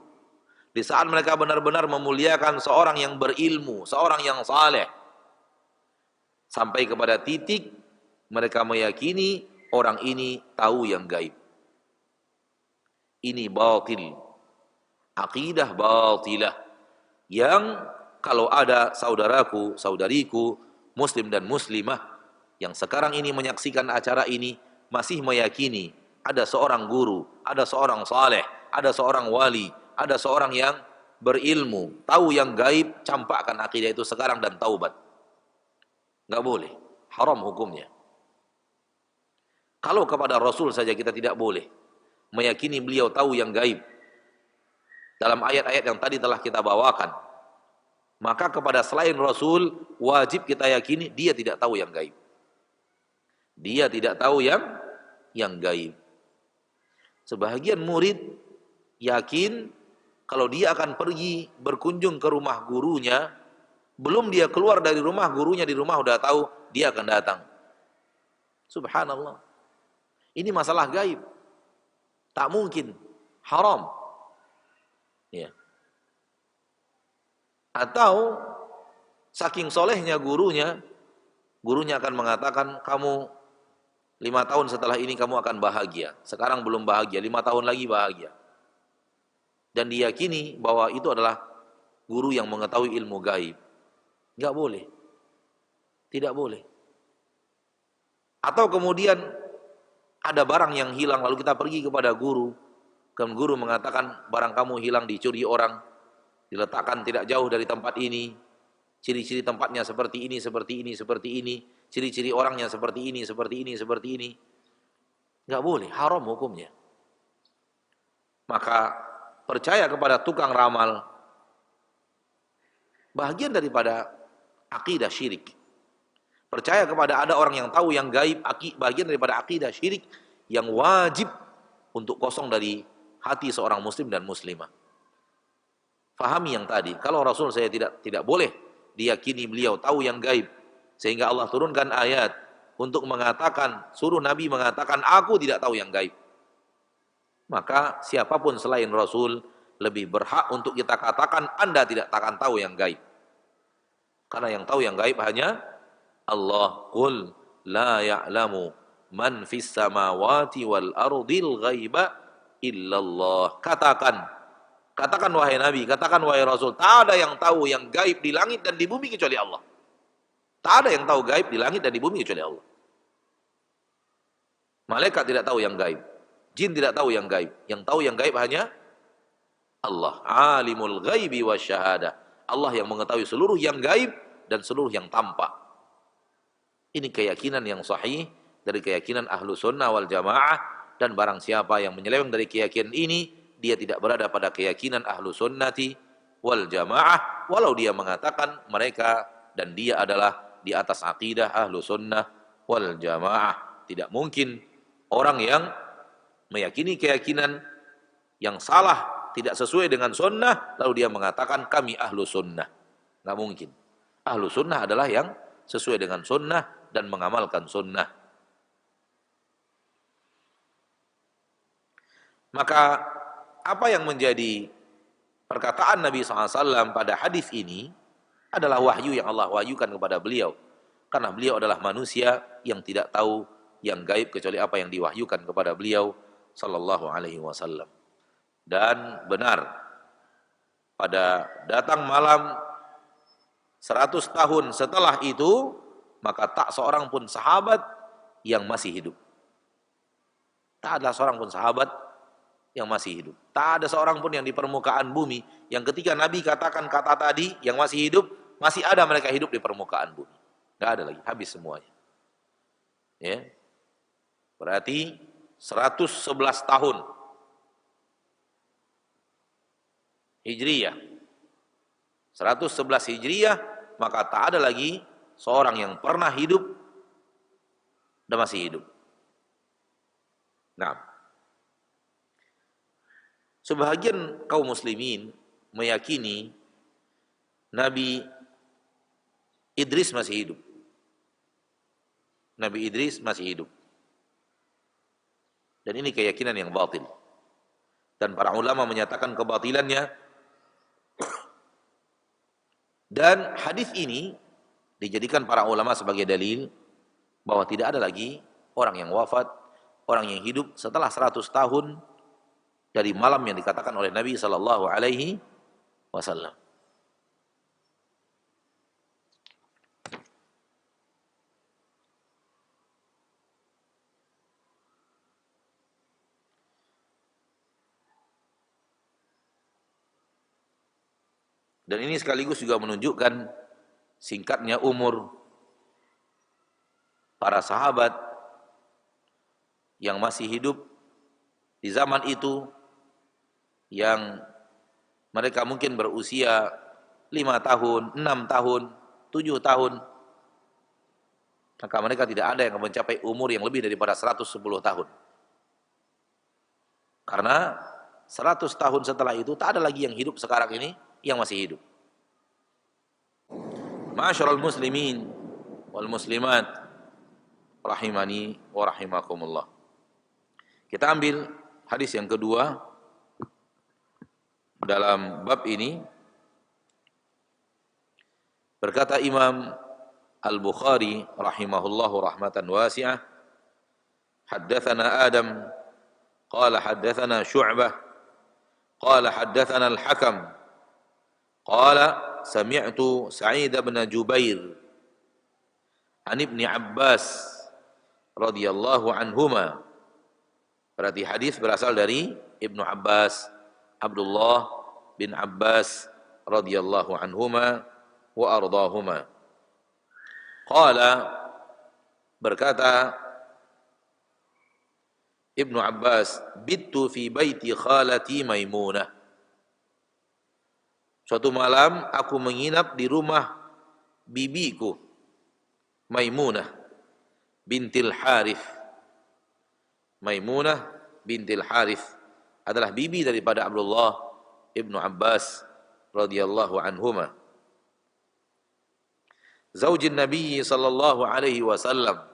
di saat mereka benar-benar memuliakan seorang yang berilmu, seorang yang saleh, sampai kepada titik mereka meyakini orang ini tahu yang gaib. Ini batil, akidah batilah, yang kalau ada saudaraku, saudariku, muslim dan muslimah yang sekarang ini menyaksikan acara ini masih meyakini ada seorang guru, ada seorang saleh, ada seorang wali, ada seorang yang berilmu, tahu yang gaib, campakkan akidah itu sekarang dan taubat. Enggak boleh, haram hukumnya. Kalau kepada Rasul saja kita tidak boleh meyakini beliau tahu yang gaib dalam ayat-ayat yang tadi telah kita bawakan, maka kepada selain Rasul wajib kita yakini dia tidak tahu yang gaib. Dia tidak tahu yang gaib. Sebahagian murid yakin kalau dia akan pergi berkunjung ke rumah gurunya, belum dia keluar dari rumah gurunya, di rumah udah tahu dia akan datang. Subhanallah. Ini masalah gaib. Tak mungkin. Haram. Ya. Atau saking solehnya gurunya akan mengatakan, kamu 5 tahun setelah ini kamu akan bahagia. Sekarang belum bahagia, 5 tahun lagi bahagia. Dan diyakini bahwa itu adalah guru yang mengetahui ilmu gaib. Enggak boleh. Tidak boleh. Atau kemudian ada barang yang hilang lalu kita pergi kepada guru. Kemudian guru mengatakan barang kamu hilang dicuri orang, diletakkan tidak jauh dari tempat ini. Ciri-ciri tempatnya seperti ini, seperti ini, seperti ini. Ciri-ciri orangnya seperti ini, seperti ini, seperti ini. Enggak boleh, haram hukumnya. Maka percaya kepada tukang ramal bagian daripada akidah syirik. Percaya kepada ada orang yang tahu yang gaib, bagian daripada akidah syirik yang wajib untuk kosong dari hati seorang muslim dan muslimah. Fahami yang tadi, kalau Rasul saya tidak boleh diyakini beliau tahu yang gaib, sehingga Allah turunkan ayat untuk mengatakan, suruh Nabi mengatakan aku tidak tahu yang gaib. Maka siapapun selain Rasul lebih berhak untuk kita katakan Anda tidak akan tahu yang gaib. Karena yang tahu yang gaib hanya Allah. Qul la ya'lamu man fis samawati wal ardil ghaiba illallah. Katakan wahai Nabi, katakan wahai Rasul, tak ada yang tahu yang gaib di langit dan di bumi kecuali Allah. Tak ada yang tahu gaib di langit dan di bumi kecuali Allah. Malaikat tidak tahu yang gaib, jin tidak tahu yang gaib. Yang tahu yang gaib hanya Allah. Alimul ghaibi wasyahadah. Allah yang mengetahui seluruh yang gaib dan seluruh yang tampak. Ini keyakinan yang sahih dari keyakinan ahlu sunnah wal jamaah, dan barang siapa yang menyeleweng dari keyakinan ini, dia tidak berada pada keyakinan ahlu sunnati wal jamaah, walau dia mengatakan mereka dan dia adalah di atas akidah ahlu sunnah wal jamaah. Tidak mungkin orang yang meyakini keyakinan yang salah, tidak sesuai dengan sunnah, lalu dia mengatakan kami ahlu sunnah. Nggak mungkin. Ahlu sunnah adalah yang sesuai dengan sunnah dan mengamalkan sunnah. Maka apa yang menjadi perkataan Nabi SAW pada hadis ini adalah wahyu yang Allah wahyukan kepada beliau. Karena beliau adalah manusia yang tidak tahu yang gaib kecuali apa yang diwahyukan kepada beliau sallallahu alaihi wasallam. Dan benar, pada datang malam 100 tahun setelah itu, maka tak seorang pun sahabat yang masih hidup. Tak ada seorang pun sahabat yang masih hidup. Tak ada seorang pun yang di permukaan bumi yang ketika Nabi katakan kata tadi yang masih hidup, masih ada mereka hidup di permukaan bumi. Enggak ada lagi, habis semuanya. Ya. Berarti 111 tahun Hijriyah. 111 Hijriyah, maka tak ada lagi seorang yang pernah hidup dan masih hidup. Nah, sebahagian kaum muslimin meyakini Nabi Idris masih hidup. Nabi Idris masih hidup. Dan ini keyakinan yang batil. Dan para ulama menyatakan kebatilannya. Dan hadis ini dijadikan para ulama sebagai dalil bahwa tidak ada lagi orang yang wafat, orang yang hidup setelah 100 tahun dari malam yang dikatakan oleh Nabi sallallahu alaihi wasallam. Dan ini sekaligus juga menunjukkan singkatnya umur para sahabat yang masih hidup di zaman itu, yang mereka mungkin berusia 5 tahun, 6 tahun, 7 tahun. Maka mereka tidak ada yang mencapai umur yang lebih daripada 110 tahun. Karena 100 tahun setelah itu tak ada lagi yang hidup sekarang ini yang masih hidup. Ma'asyiral muslimin wal muslimat rahimani wa rahimakumullah. Kita ambil hadis yang kedua dalam bab ini. Berkata Imam Al-Bukhari rahimahullahu rahmatan wasi'ah, haddatsana Adam qala haddatsana Syu'bah qala haddatsana Al-Hakam qala sami'tu Sa'id bin Jubair an Ibni Abbas radhiyallahu anhuma. Berarti hadis berasal dari Ibnu Abbas, Abdullah bin Abbas radhiyallahu anhuma wa ardahuma. Qala, berkata Ibnu Abbas, bittu fi baiti khalati Maimunah. Suatu malam aku menginap di rumah bibiku Maimunah bintil Harith. Maimunah bintil Harith adalah bibi daripada Abdullah Ibnu Abbas radhiyallahu anhuma. Zaujin Nabi sallallahu alaihi wasallam.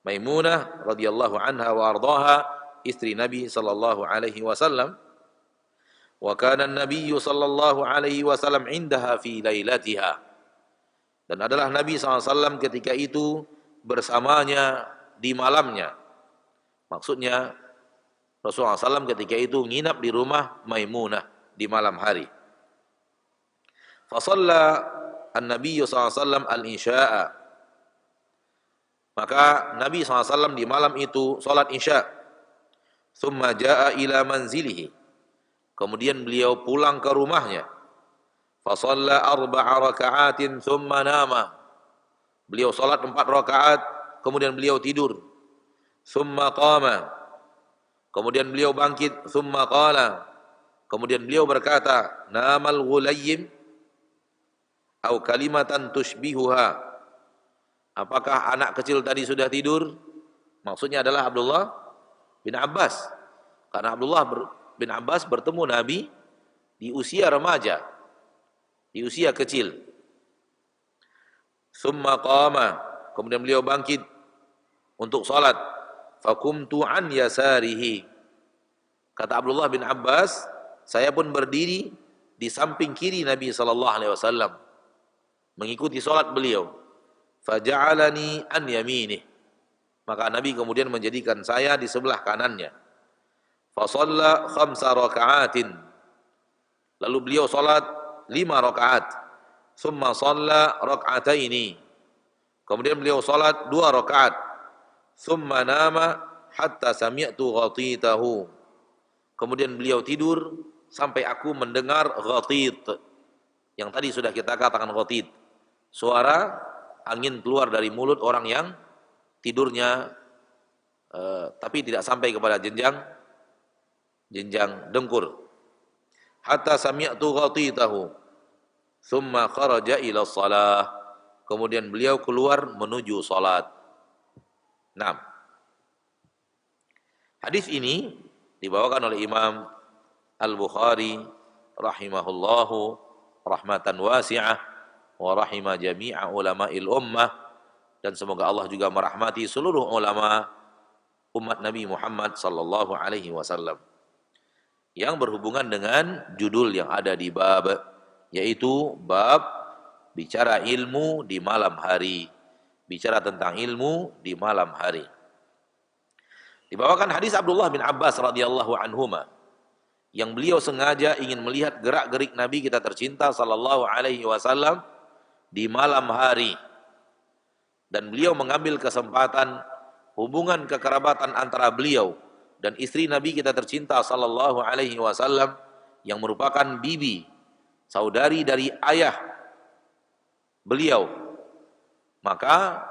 Maimunah radhiyallahu anha wa ardhaha, istri Nabi sallallahu alaihi wasallam. Wa kana an-nabiy sallallahu alaihi wasallam indaha fi lailatiha. Dan adalah Nabi SAW ketika itu bersamanya di malamnya. Maksudnya Rasulullah SAW ketika itu nginap di rumah Maimunah di malam hari. Fa shalla an-nabiy SAW al-isya'a. Maka Nabi SAW di malam itu salat isya. Thumma jaa ila manzilihi. Kemudian beliau pulang ke rumahnya. Fa shalla 4 raka'atin thumma nama. Beliau salat 4 rakaat, kemudian beliau tidur. Thumma qama. Kemudian beliau bangkit, thumma qala. Kemudian beliau berkata, namal ghulayyim au kalimatan tushbihuha. Apakah anak kecil tadi sudah tidur? Maksudnya adalah Abdullah bin Abbas. Karena Abdullah bin Abbas bertemu Nabi di usia remaja, di usia kecil. Summa qama, kemudian beliau bangkit untuk salat. Fakumtu an yasarihi. Kata Abdullah bin Abbas, saya pun berdiri di samping kiri Nabi sallallahu alaihi wasallam mengikuti salat beliau. Faja'alani an yaminih. Maka Nabi kemudian menjadikan saya di sebelah kanannya. Fa shalla 5 raka'atin. Lalu beliau salat 5 rakaat. Tsumma shalla rak'ataini. Kemudian beliau salat 2 rakaat. Tsumma nama hatta sami'tu ghatitahu. Kemudian beliau tidur sampai aku mendengar ghatit. Yang tadi sudah kita katakan ghatit. suara angin keluar dari mulut orang yang tidurnya tapi tidak sampai kepada jenjang dengkur. Hatta sami'tu ghatitahu thumma kharaja ila shalah. Kemudian beliau keluar menuju salat. Nah, hadis ini dibawakan oleh Imam Al-Bukhari rahimahullahu rahmatan wasi'ah wa rahima jami'a ulama'il ummah, dan semoga Allah juga merahmati seluruh ulama umat Nabi Muhammad sallallahu alaihi wasallam, yang berhubungan dengan judul yang ada di bab, yaitu bab bicara ilmu di malam hari, bicara tentang ilmu di malam hari. Dibawakan hadis Abdullah bin Abbas radhiyallahu anhuma, yang beliau sengaja ingin melihat gerak-gerik Nabi kita tercinta sallallahu alaihi wasallam di malam hari, dan beliau mengambil kesempatan hubungan kekerabatan antara beliau dan istri Nabi kita tercinta sallallahu alaihi wasallam yang merupakan bibi, saudari dari ayah beliau. Maka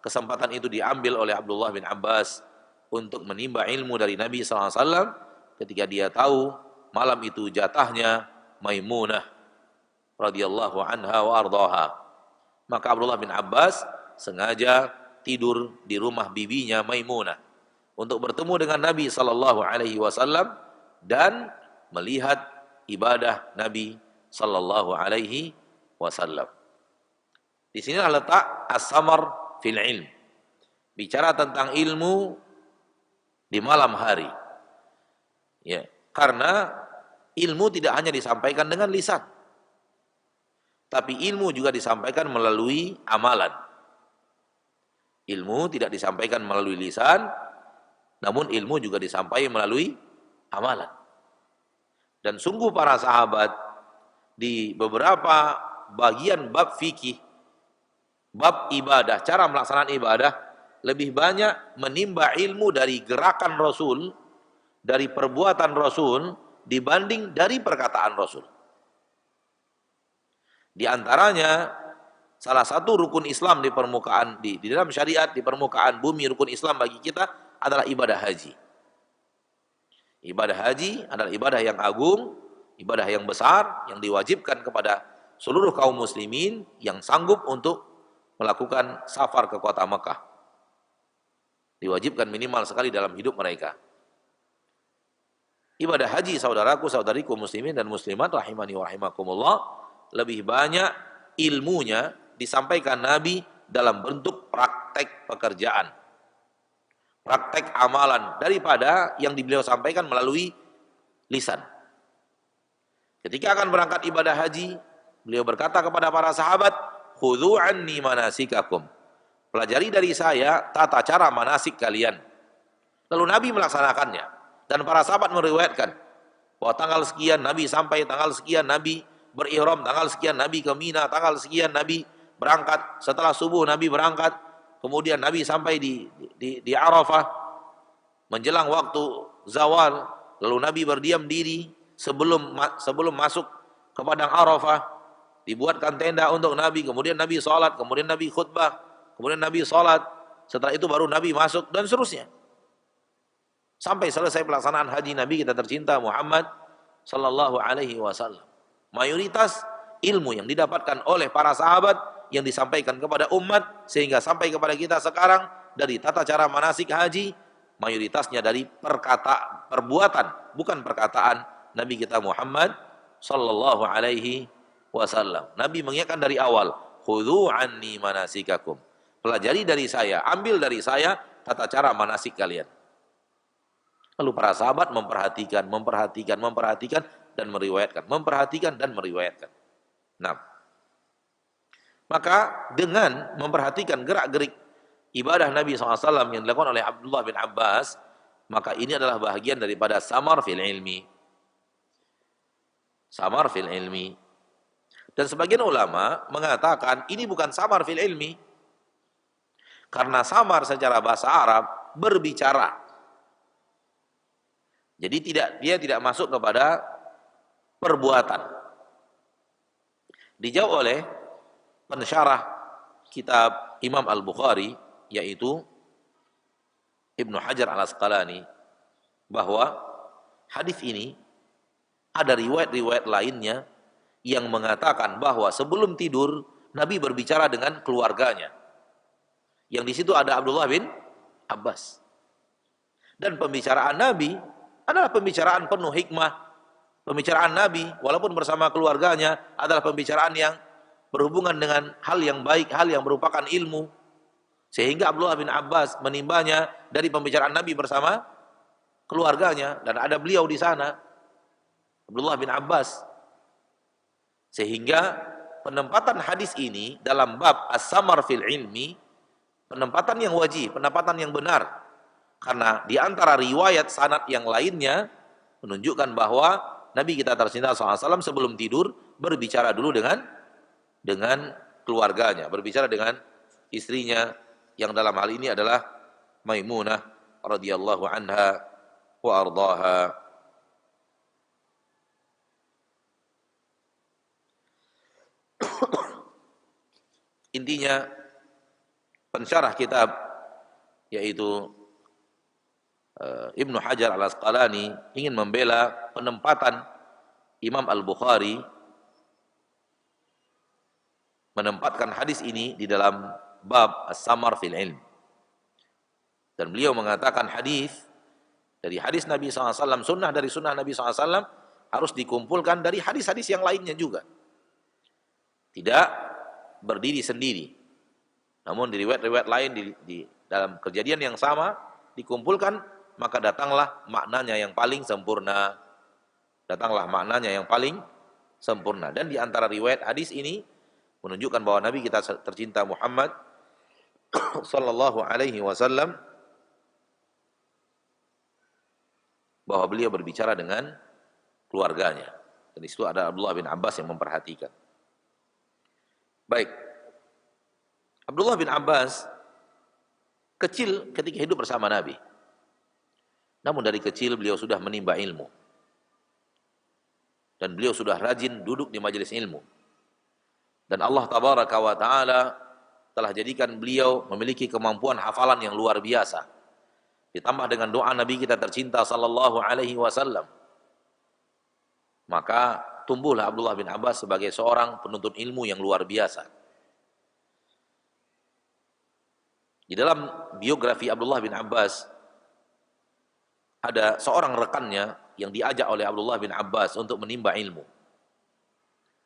kesempatan itu diambil oleh Abdullah bin Abbas untuk menimba ilmu dari Nabi sallallahu alaihi wasallam ketika dia tahu malam itu jatahnya Maimunah radhiyallahu anha wa ardhaha. Maka Abdullah bin Abbas sengaja tidur di rumah bibinya Maimunah untuk bertemu dengan Nabi sallallahu alaihi wasallam dan melihat ibadah Nabi sallallahu alaihi wasallam. Di sini letak as-samar fil ilm. Bicara tentang ilmu di malam hari. Ya, karena ilmu tidak hanya disampaikan dengan lisan, tapi ilmu juga disampaikan melalui amalan. Ilmu tidak disampaikan melalui lisan, namun ilmu juga disampaikan melalui amalan. Dan sungguh para sahabat di beberapa bagian bab fikih, bab ibadah, cara melaksanakan ibadah, lebih banyak menimba ilmu dari gerakan Rasul, dari perbuatan Rasul, dibanding dari perkataan Rasul. Di antaranya salah satu rukun Islam di permukaan di dalam syariat, di permukaan bumi, rukun Islam bagi kita adalah ibadah haji. Ibadah haji adalah ibadah yang agung, ibadah yang besar yang diwajibkan kepada seluruh kaum muslimin yang sanggup untuk melakukan safar ke kota Mekah. Diwajibkan minimal sekali dalam hidup mereka. Ibadah haji, saudaraku, saudariku muslimin dan muslimat rahimani wa rahimakumullah, lebih banyak ilmunya disampaikan Nabi dalam bentuk praktek pekerjaan, praktek amalan, daripada yang beliau sampaikan melalui lisan. Ketika akan berangkat ibadah haji, beliau berkata kepada para sahabat, khudhu anni manasikakum, pelajari dari saya tata cara manasik kalian. Lalu Nabi melaksanakannya, dan para sahabat meriwayatkan bahwa tanggal sekian Nabi sampai, tanggal sekian Nabi berihram, tanggal sekian Nabi ke Mina, tanggal sekian Nabi berangkat, setelah subuh Nabi berangkat, kemudian Nabi sampai di Arafah menjelang waktu zawal, lalu Nabi berdiam diri sebelum masuk ke padang Arafah, dibuatkan tenda untuk Nabi, kemudian Nabi salat, kemudian Nabi khutbah, kemudian Nabi salat, setelah itu baru Nabi masuk, dan seterusnya sampai selesai pelaksanaan haji Nabi kita tercinta Muhammad sallallahu alaihi wasallam. Mayoritas ilmu yang didapatkan oleh para sahabat yang disampaikan kepada umat sehingga sampai kepada kita sekarang dari tata cara manasik haji, mayoritasnya dari perbuatan, bukan perkataan Nabi kita Muhammad sallallahu alaihi wasallam. Nabi mengingatkan dari awal, khudhu anni manasikakum, pelajari dari saya, ambil dari saya tata cara manasik kalian. Lalu para sahabat memperhatikan dan meriwayatkan, memperhatikan dan meriwayatkan. Nah, maka dengan memperhatikan gerak-gerik ibadah Nabi SAW yang dilakukan oleh Abdullah bin Abbas, maka ini adalah bahagian daripada samar fil ilmi. Samar fil ilmi. Dan sebagian ulama mengatakan ini bukan samar fil ilmi, karena samar secara bahasa Arab berbicara. Jadi dia tidak masuk kepada perbuatan. Dijawab oleh pensyarah kitab Imam Al-Bukhari, yaitu Ibnu Hajar Al-Asqalani, bahwa hadis ini ada riwayat-riwayat lainnya yang mengatakan bahwa sebelum tidur Nabi berbicara dengan keluarganya. Yang di situ ada Abdullah bin Abbas. Dan pembicaraan Nabi adalah pembicaraan penuh hikmah. Pembicaraan Nabi walaupun bersama keluarganya adalah pembicaraan yang berhubungan dengan hal yang baik, hal yang merupakan ilmu. Sehingga Abdullah bin Abbas menimbanya dari pembicaraan Nabi bersama keluarganya, dan ada beliau di sana, Abdullah bin Abbas. Sehingga penempatan hadis ini dalam bab as-samar fil ilmi, penempatan yang wajib, penempatan yang benar. Karena di antara riwayat sanad yang lainnya menunjukkan bahwa Nabi kita tercinta SAW sebelum tidur berbicara dulu dengan keluarganya, berbicara dengan istrinya, yang dalam hal ini adalah Maimunah radhiyallahu anha wa ardaha. Intinya pensyarah kitab yaitu Ibnu Hajar Al-Asqalani ingin membela penempatan Imam Al-Bukhari menempatkan hadis ini di dalam bab as-samar fil ilm. Dan beliau mengatakan hadis dari hadis Nabi SAW, sunnah dari sunnah Nabi SAW harus dikumpulkan dari hadis-hadis yang lainnya juga. Tidak berdiri sendiri. Namun di riwayat-riwayat lain di dalam kejadian yang sama dikumpulkan, maka datanglah maknanya yang paling sempurna. Datanglah maknanya yang paling sempurna. Dan di antara riwayat hadis ini menunjukkan bahwa Nabi kita tercinta Muhammad sallallahu alaihi wasallam bahwa beliau berbicara dengan keluarganya. Dan di situ ada Abdullah bin Abbas yang memperhatikan. Baik. Abdullah bin Abbas kecil ketika hidup bersama Nabi. Namun dari kecil beliau sudah menimba ilmu. Dan beliau sudah rajin duduk di majelis ilmu. Dan Allah tabaraka wa ta'ala telah jadikan beliau memiliki kemampuan hafalan yang luar biasa. Ditambah dengan doa Nabi kita tercinta sallallahu alaihi wasallam. Maka tumbuhlah Abdullah bin Abbas sebagai seorang penuntut ilmu yang luar biasa. Di dalam biografi Abdullah bin Abbas ada seorang rekannya yang diajak oleh Abdullah bin Abbas untuk menimba ilmu.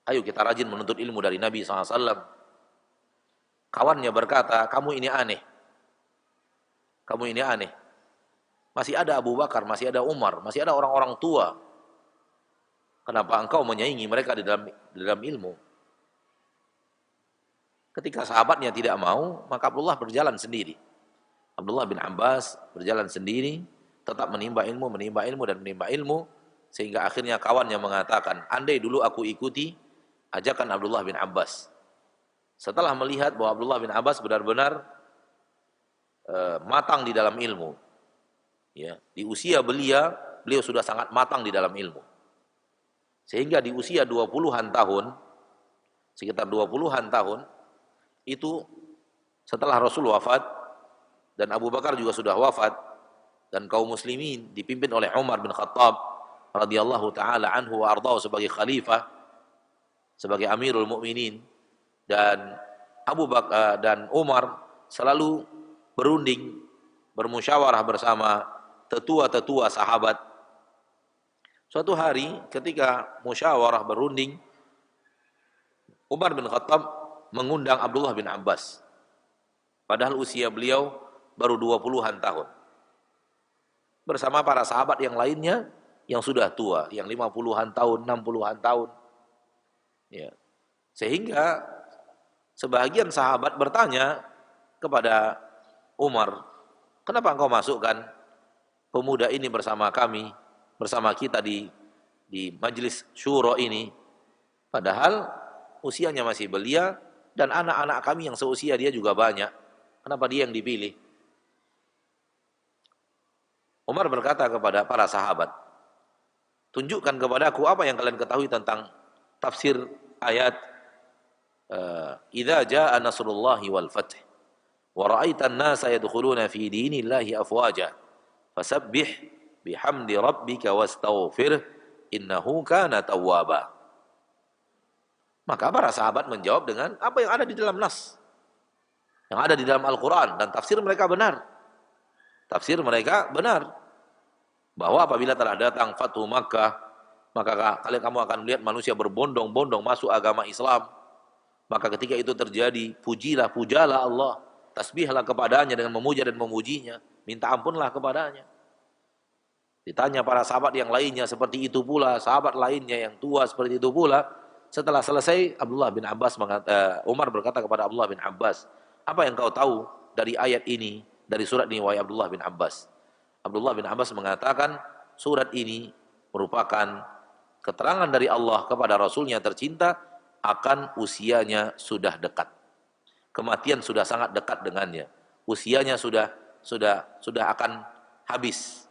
Ayo kita rajin menuntut ilmu dari Nabi SAW. Kawannya berkata, kamu ini aneh. Kamu ini aneh. Masih ada Abu Bakar, masih ada Umar, masih ada orang-orang tua. Kenapa engkau menyaingi mereka di dalam ilmu? Ketika sahabatnya tidak mau, maka Abdullah berjalan sendiri. Abdullah bin Abbas berjalan sendiri, tetap menimba ilmu, sehingga akhirnya kawannya mengatakan, andai dulu aku ikuti ajakan Abdullah bin Abbas. Setelah melihat bahwa Abdullah bin Abbas benar-benar matang di dalam ilmu. Ya, di usia beliau sudah sangat matang di dalam ilmu. Sehingga di usia 20-an tahun, sekitar 20-an tahun, itu setelah Rasul wafat, dan Abu Bakar juga sudah wafat, dan kaum muslimin dipimpin oleh Umar bin Khattab radhiyallahu taala anhu wa ardhahu sebagai khalifah, sebagai Amirul Mukminin, dan Abu Bakar dan Umar selalu berunding, bermusyawarah bersama tetua-tetua sahabat. Suatu hari ketika musyawarah berunding, Umar bin Khattab mengundang Abdullah bin Abbas. Padahal usia beliau baru 20-an tahun. Bersama para sahabat yang lainnya yang sudah tua, yang 50-an tahun, 60-an tahun. Ya. Sehingga sebahagian sahabat bertanya kepada Umar, kenapa engkau masukkan pemuda ini bersama kami, bersama kita di majelis syuro ini? Padahal usianya masih belia dan anak-anak kami yang seusia dia juga banyak. Kenapa dia yang dipilih? Umar berkata kepada para sahabat, tunjukkan kepadaku apa yang kalian ketahui tentang tafsir ayat idza jaa nasrullahi wal fath wa ra'aitan nasa yadkhuluna fi dinillahi afwaja fasabbih bihamdi rabbika wastaghfir innahu kana tawwaba. Maka para sahabat menjawab dengan apa yang ada di dalam nas, yang ada di dalam Al-Quran, dan tafsir mereka benar. Tafsir mereka benar bahwa apabila telah datang Fathu Makkah, maka kalian kamu akan melihat manusia berbondong-bondong masuk agama Islam. Maka ketika itu terjadi, pujalah Allah, tasbihlah kepadanya dengan memuja dan memujinya, minta ampunlah kepadanya. Ditanya para sahabat yang lainnya seperti itu pula, sahabat lainnya yang tua seperti itu pula. Setelah selesai, Umar berkata kepada Abdullah bin Abbas, apa yang kau tahu dari ayat ini, dari surat ini, wahai Abdullah bin Abbas? Abdullah bin Abbas mengatakan, surat ini merupakan keterangan dari Allah kepada Rasulnya tercinta akan usianya sudah dekat. Kematian sudah sangat dekat dengannya. Usianya sudah akan habis.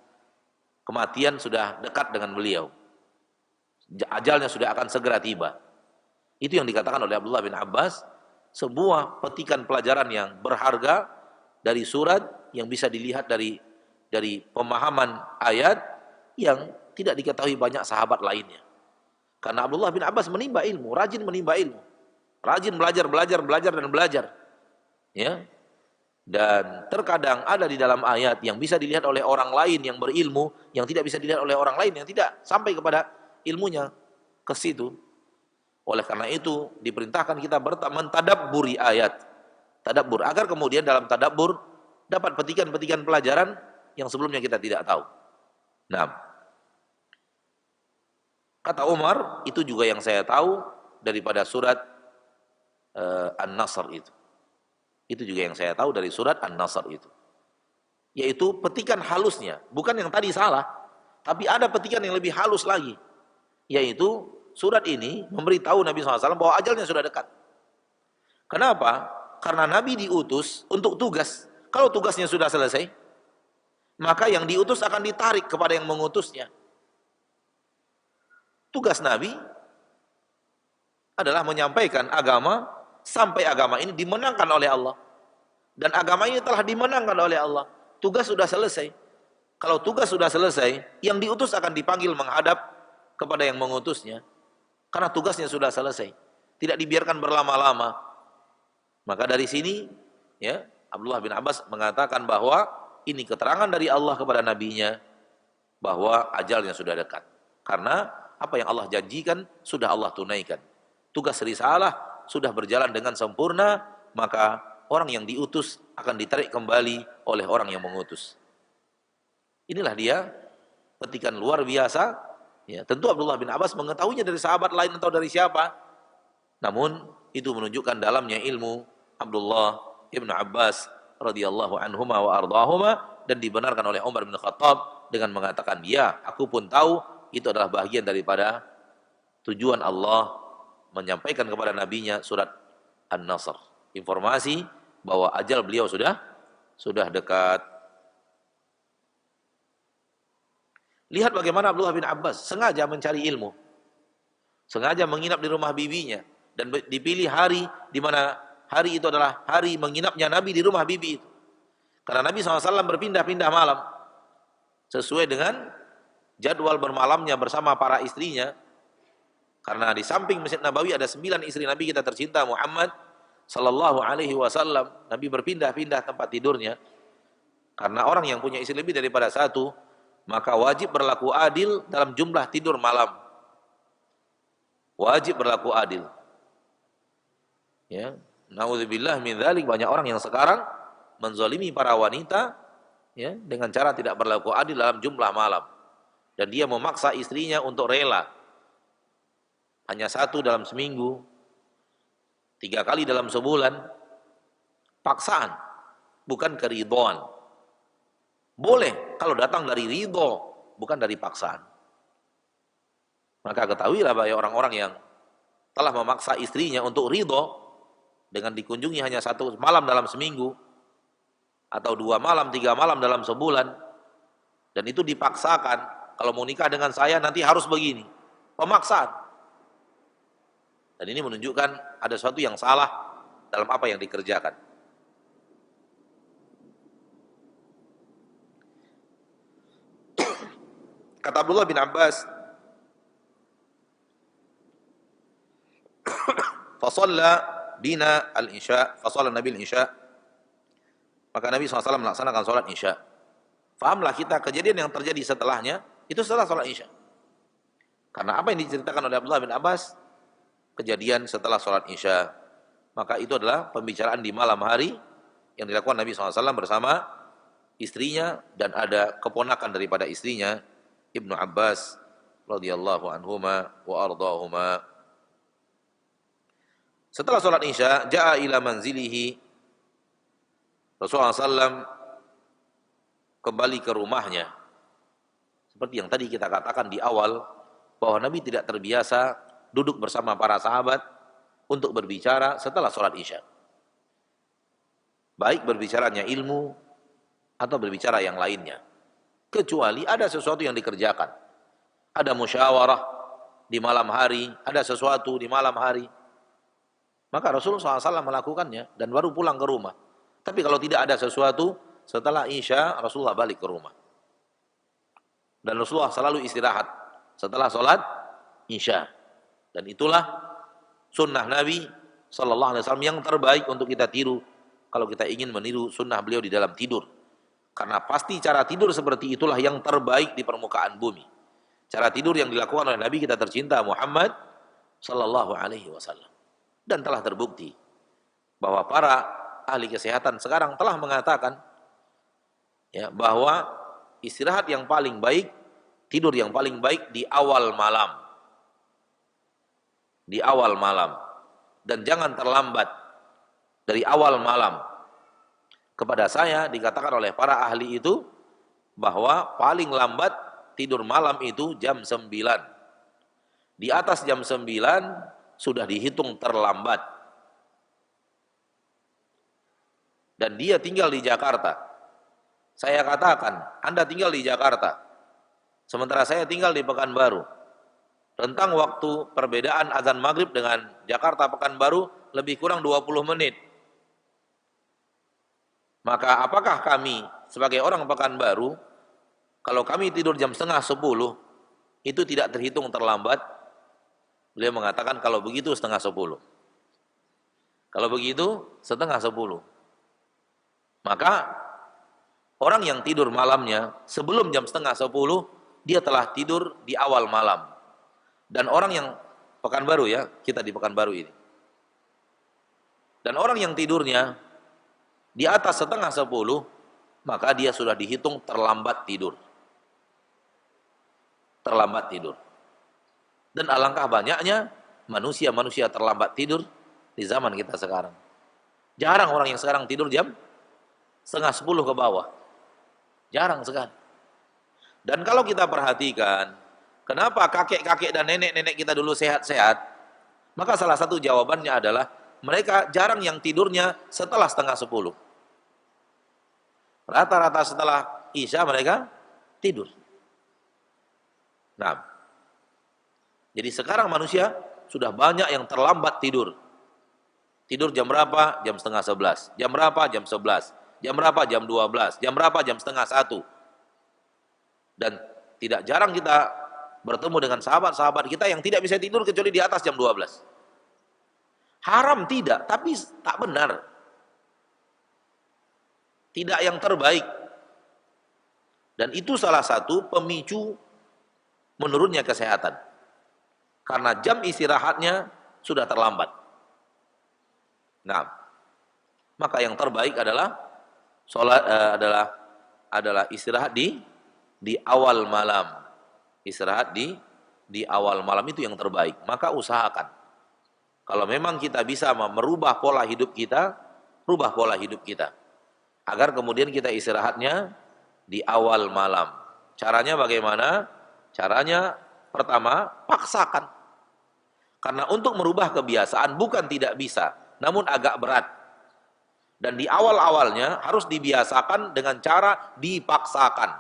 Kematian sudah dekat dengan beliau. Ajalnya sudah akan segera tiba. Itu yang dikatakan oleh Abdullah bin Abbas, sebuah petikan pelajaran yang berharga dari surat yang bisa dilihat dari pemahaman ayat yang tidak diketahui banyak sahabat lainnya. Karena Abdullah bin Abbas menimba ilmu, rajin menimba ilmu. Rajin belajar. Ya. Dan terkadang ada di dalam ayat yang bisa dilihat oleh orang lain yang berilmu, yang tidak bisa dilihat oleh orang lain yang tidak sampai kepada ilmunya ke situ. Oleh karena itu diperintahkan kita mentadabburi ayat. Tadabbur agar kemudian dalam tadabbur dapat petikan-petikan pelajaran yang sebelumnya kita tidak tahu. Nah, kata Umar, itu juga yang saya tahu daripada surat An-Nasr itu. Itu juga yang saya tahu dari surat An-Nasr itu. Yaitu petikan halusnya, bukan yang tadi salah, tapi ada petikan yang lebih halus lagi. Yaitu surat ini memberitahu Nabi SAW bahwa ajalnya sudah dekat. Kenapa? Karena Nabi diutus untuk tugas. Kalau tugasnya sudah selesai, maka yang diutus akan ditarik kepada yang mengutusnya. Tugas Nabi adalah menyampaikan agama sampai agama ini dimenangkan oleh Allah. Dan agama ini telah dimenangkan oleh Allah. Tugas sudah selesai. Kalau tugas sudah selesai, yang diutus akan dipanggil menghadap kepada yang mengutusnya. Karena tugasnya sudah selesai. Tidak dibiarkan berlama-lama. Maka dari sini, ya, Abdullah bin Abbas mengatakan bahwa ini keterangan dari Allah kepada nabinya bahwa ajalnya sudah dekat. Karena apa yang Allah janjikan sudah Allah tunaikan. Tugas risalah sudah berjalan dengan sempurna, maka orang yang diutus akan ditarik kembali oleh orang yang mengutus. Inilah dia petikan luar biasa. Ya, tentu Abdullah bin Abbas mengetahuinya dari sahabat lain atau dari siapa. Namun itu menunjukkan dalamnya ilmu Abdullah ibn Abbas radhiyallahu anhuma wa ardahuma, dan dibenarkan oleh Umar bin Khattab dengan mengatakan, ya, aku pun tahu itu adalah bagian daripada tujuan Allah menyampaikan kepada nabinya surat An-Nasr. Informasi bahwa ajal beliau sudah dekat. Lihat bagaimana Abdullah bin Abbas sengaja mencari ilmu. Sengaja menginap di rumah bibinya. Dan dipilih hari di mana hari itu adalah hari menginapnya Nabi di rumah bibi itu. Karena Nabi SAW berpindah-pindah malam. Sesuai dengan jadwal bermalamnya bersama para istrinya. Karena di samping Masjid Nabawi ada 9 istri Nabi kita tercinta Muhammad sallallahu alaihi wasallam. Nabi berpindah-pindah tempat tidurnya. Karena orang yang punya istri lebih daripada satu, maka wajib berlaku adil dalam jumlah tidur malam. Wajib berlaku adil. Ya, naudzubillah min dzalik, banyak orang yang sekarang menzalimi para wanita, ya, dengan cara tidak berlaku adil dalam jumlah malam. Dan dia memaksa istrinya untuk rela. Hanya 1 dalam seminggu, 3 kali dalam sebulan. Paksaan, bukan keridhaan. Boleh kalau datang dari ridho, bukan dari paksaan. Maka ketahuilah bahwa orang-orang yang telah memaksa istrinya untuk ridho dengan dikunjungi hanya 1 malam dalam seminggu, atau 2 malam, 3 malam dalam sebulan, dan itu dipaksakan, kalau mau nikah dengan saya nanti harus begini. Pemaksaan. Dan ini menunjukkan ada sesuatu yang salah dalam apa yang dikerjakan. Kata Abdullah bin Abbas, "Fasalla bina al-isya, fasalla Nabi al-isya." Maka Nabi SAW melaksanakan sholat isya. Fahamlah kita kejadian yang terjadi setelahnya, itu setelah sholat isya. Karena apa yang diceritakan oleh Abdullah bin Abbas, kejadian setelah sholat isya. Maka itu adalah pembicaraan di malam hari yang dilakukan Nabi SAW bersama istrinya dan ada keponakan daripada istrinya, Ibnu Abbas radhiyallahu anhuma wa ardahuma. Setelah sholat isya, ja'a ila manzilihi, Rasulullah SAW kembali ke rumahnya. Seperti yang tadi kita katakan di awal, bahwa Nabi tidak terbiasa duduk bersama para sahabat untuk berbicara setelah sholat isya. Baik berbicaranya ilmu atau berbicara yang lainnya. Kecuali ada sesuatu yang dikerjakan. Ada musyawarah di malam hari, ada sesuatu di malam hari. Maka Rasulullah SAW melakukannya dan baru pulang ke rumah. Tapi kalau tidak ada sesuatu, setelah isya Rasulullah balik ke rumah. Dan Rasulullah selalu istirahat setelah sholat isya. Dan itulah sunnah Nabi SAW yang terbaik untuk kita tiru kalau kita ingin meniru sunnah beliau di dalam tidur. Karena pasti cara tidur seperti itulah yang terbaik di permukaan bumi. Cara tidur yang dilakukan oleh Nabi kita tercinta Muhammad SAW. Dan telah terbukti bahwa para ahli kesehatan sekarang telah mengatakan ya, bahwa istirahat yang paling baik, tidur yang paling baik di awal malam. Di awal malam. Dan jangan terlambat dari awal malam. Kepada saya dikatakan oleh para ahli itu bahwa paling lambat tidur malam itu jam 9. Di atas jam 9 sudah dihitung terlambat. Dan dia tinggal di Jakarta. Saya katakan, Anda tinggal di Jakarta, sementara saya tinggal di Pekanbaru. Rentang waktu perbedaan azan maghrib dengan Jakarta Pekanbaru lebih kurang 20 menit. Maka apakah kami sebagai orang Pekanbaru, kalau kami tidur jam setengah 10, itu tidak terhitung terlambat? Beliau mengatakan kalau begitu setengah 10. Kalau begitu setengah 10. Maka orang yang tidur malamnya sebelum jam setengah 10, dia telah tidur di awal malam. Dan orang yang Pekanbaru ya, kita di Pekanbaru ini. Dan orang yang tidurnya di atas setengah 10, maka dia sudah dihitung terlambat tidur. Terlambat tidur. Dan alangkah banyaknya manusia-manusia terlambat tidur di zaman kita sekarang. Jarang orang yang sekarang tidur jam setengah 10 ke bawah. Jarang sekali. Dan kalau kita perhatikan, kenapa kakek-kakek dan nenek-nenek kita dulu sehat-sehat? Maka salah satu jawabannya adalah mereka jarang yang tidurnya setelah setengah 10. Rata-rata setelah isya mereka tidur. Nah, jadi sekarang manusia sudah banyak yang terlambat tidur. Tidur jam berapa? Jam setengah 11. Jam berapa? Jam 11. Jam berapa? Jam 12. Jam berapa? Jam setengah 1. Dan tidak jarang kita bertemu dengan sahabat-sahabat kita yang tidak bisa tidur kecuali di atas jam 12. Haram tidak, tapi tak benar. Tidak yang terbaik. Dan itu salah satu pemicu menurunnya kesehatan. Karena jam istirahatnya sudah terlambat. Nah, maka yang terbaik adalah sholat adalah istirahat di awal malam. Istirahat di awal malam itu yang terbaik. Maka usahakan. Kalau memang kita bisa merubah pola hidup kita, rubah pola hidup kita. Agar kemudian kita istirahatnya di awal malam. Caranya bagaimana? Caranya pertama, paksakan. Karena untuk merubah kebiasaan bukan tidak bisa, namun agak berat. Dan di awal-awalnya harus dibiasakan dengan cara dipaksakan.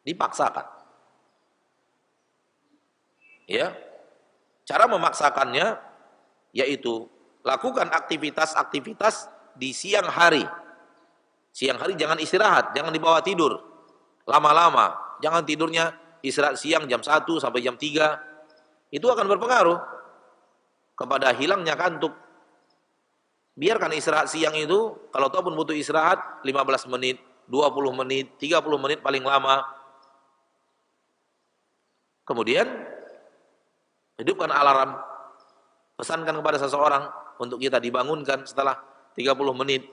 Dipaksakan. Ya. Cara memaksakannya yaitu lakukan aktivitas-aktivitas di siang hari. Siang hari jangan istirahat, jangan dibawa tidur lama-lama. Jangan tidurnya istirahat siang jam 1 sampai jam 3. Itu akan berpengaruh kepada hilangnya kantuk. Biarkan istirahat siang itu, kalau tahu pun butuh istirahat 15 menit, 20 menit, 30 menit paling lama. Kemudian hidupkan alarm, pesankan kepada seseorang untuk kita dibangunkan setelah 30 menit.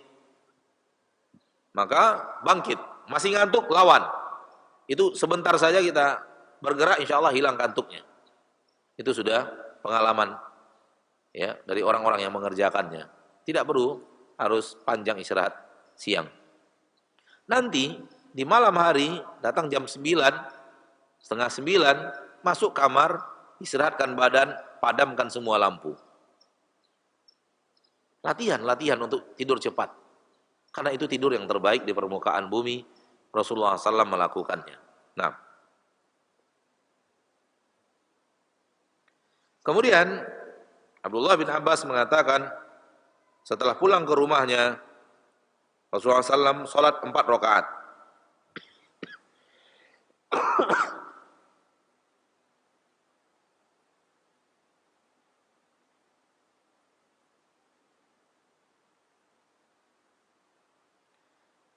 Maka bangkit, masih ngantuk, lawan. Itu sebentar saja kita bergerak, insya Allah hilang kantuknya. Itu sudah pengalaman ya dari orang-orang yang mengerjakannya. Tidak perlu harus panjang istirahat siang. Nanti di malam hari datang jam 9, setengah 9, masuk kamar, istirahatkan badan, padamkan semua lampu. Latihan untuk tidur cepat. Karena itu tidur yang terbaik di permukaan bumi. Rasulullah SAW melakukannya. Nah, kemudian Abdullah bin Abbas mengatakan setelah pulang ke rumahnya, Rasulullah SAW sholat 4 rakaat.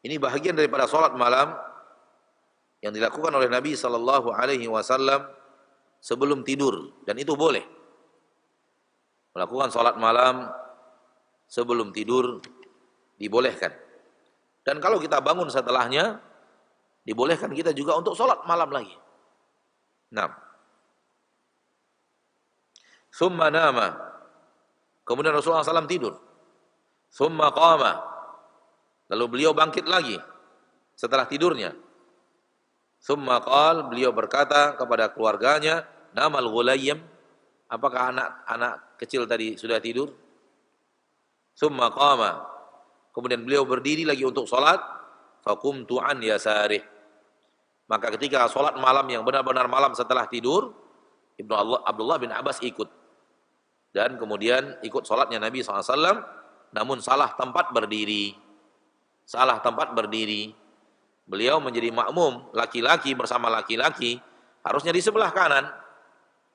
Ini bahagian daripada sholat malam yang dilakukan oleh Nabi Sallallahu Alaihi Wasallam sebelum tidur, dan itu boleh melakukan sholat malam sebelum tidur, dibolehkan. Dan kalau kita bangun setelahnya, dibolehkan kita juga untuk sholat malam lagi. Nah, summa nama, kemudian Rasulullah SAW tidur, summa qama, lalu beliau bangkit lagi setelah tidurnya. Summa qal, beliau berkata kepada keluarganya, namal ghulayyam, apakah anak-anak kecil tadi sudah tidur? Summa qama, kemudian beliau berdiri lagi untuk sholat. Faqumtu an yasarih, maka ketika sholat malam yang benar-benar malam setelah tidur, Abdullah bin Abbas ikut, dan kemudian ikut sholatnya Nabi SAW, namun salah tempat berdiri. Beliau menjadi makmum, laki-laki bersama laki-laki, harusnya di sebelah kanan,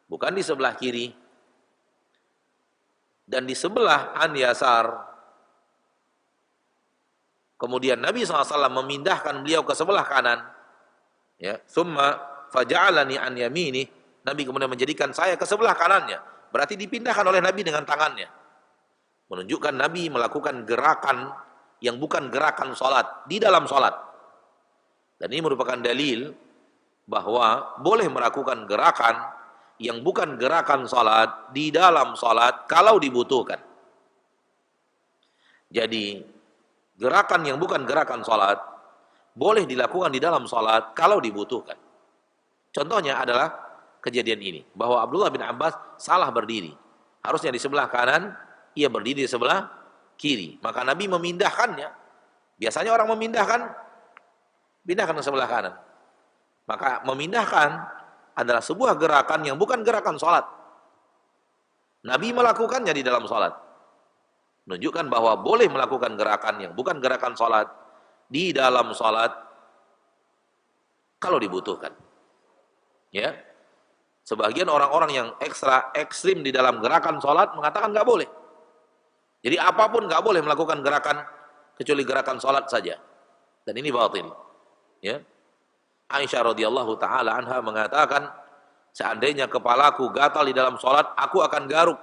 bukan di sebelah kiri. Dan di sebelah an yasar. Kemudian Nabi SAW memindahkan beliau ke sebelah kanan. Ya, summa faja'alani an yamini. Nabi kemudian menjadikan saya ke sebelah kanannya. Berarti dipindahkan oleh Nabi dengan tangannya. Menunjukkan Nabi melakukan gerakan yang bukan gerakan sholat di dalam sholat. Dan ini merupakan dalil bahwa boleh melakukan gerakan yang bukan gerakan sholat di dalam sholat kalau dibutuhkan. Jadi gerakan yang bukan gerakan sholat boleh dilakukan di dalam sholat kalau dibutuhkan. Contohnya adalah kejadian ini, bahwa Abdullah bin Abbas salah berdiri. Harusnya di sebelah kanan, ia berdiri di sebelah kiri. Maka Nabi memindahkannya. Biasanya orang pindahkan ke sebelah kanan. Maka memindahkan adalah sebuah gerakan yang bukan gerakan sholat. Nabi melakukannya di dalam sholat. Menunjukkan bahwa boleh melakukan gerakan yang bukan gerakan sholat di dalam sholat kalau dibutuhkan. Ya, sebagian orang-orang yang ekstrim di dalam gerakan sholat mengatakan nggak boleh. Jadi apapun nggak boleh melakukan gerakan kecuali gerakan sholat saja. Dan ini batil. Ya, Aisyah radhiyallahu taala anha mengatakan, seandainya kepalaku gatal di dalam sholat, aku akan garuk.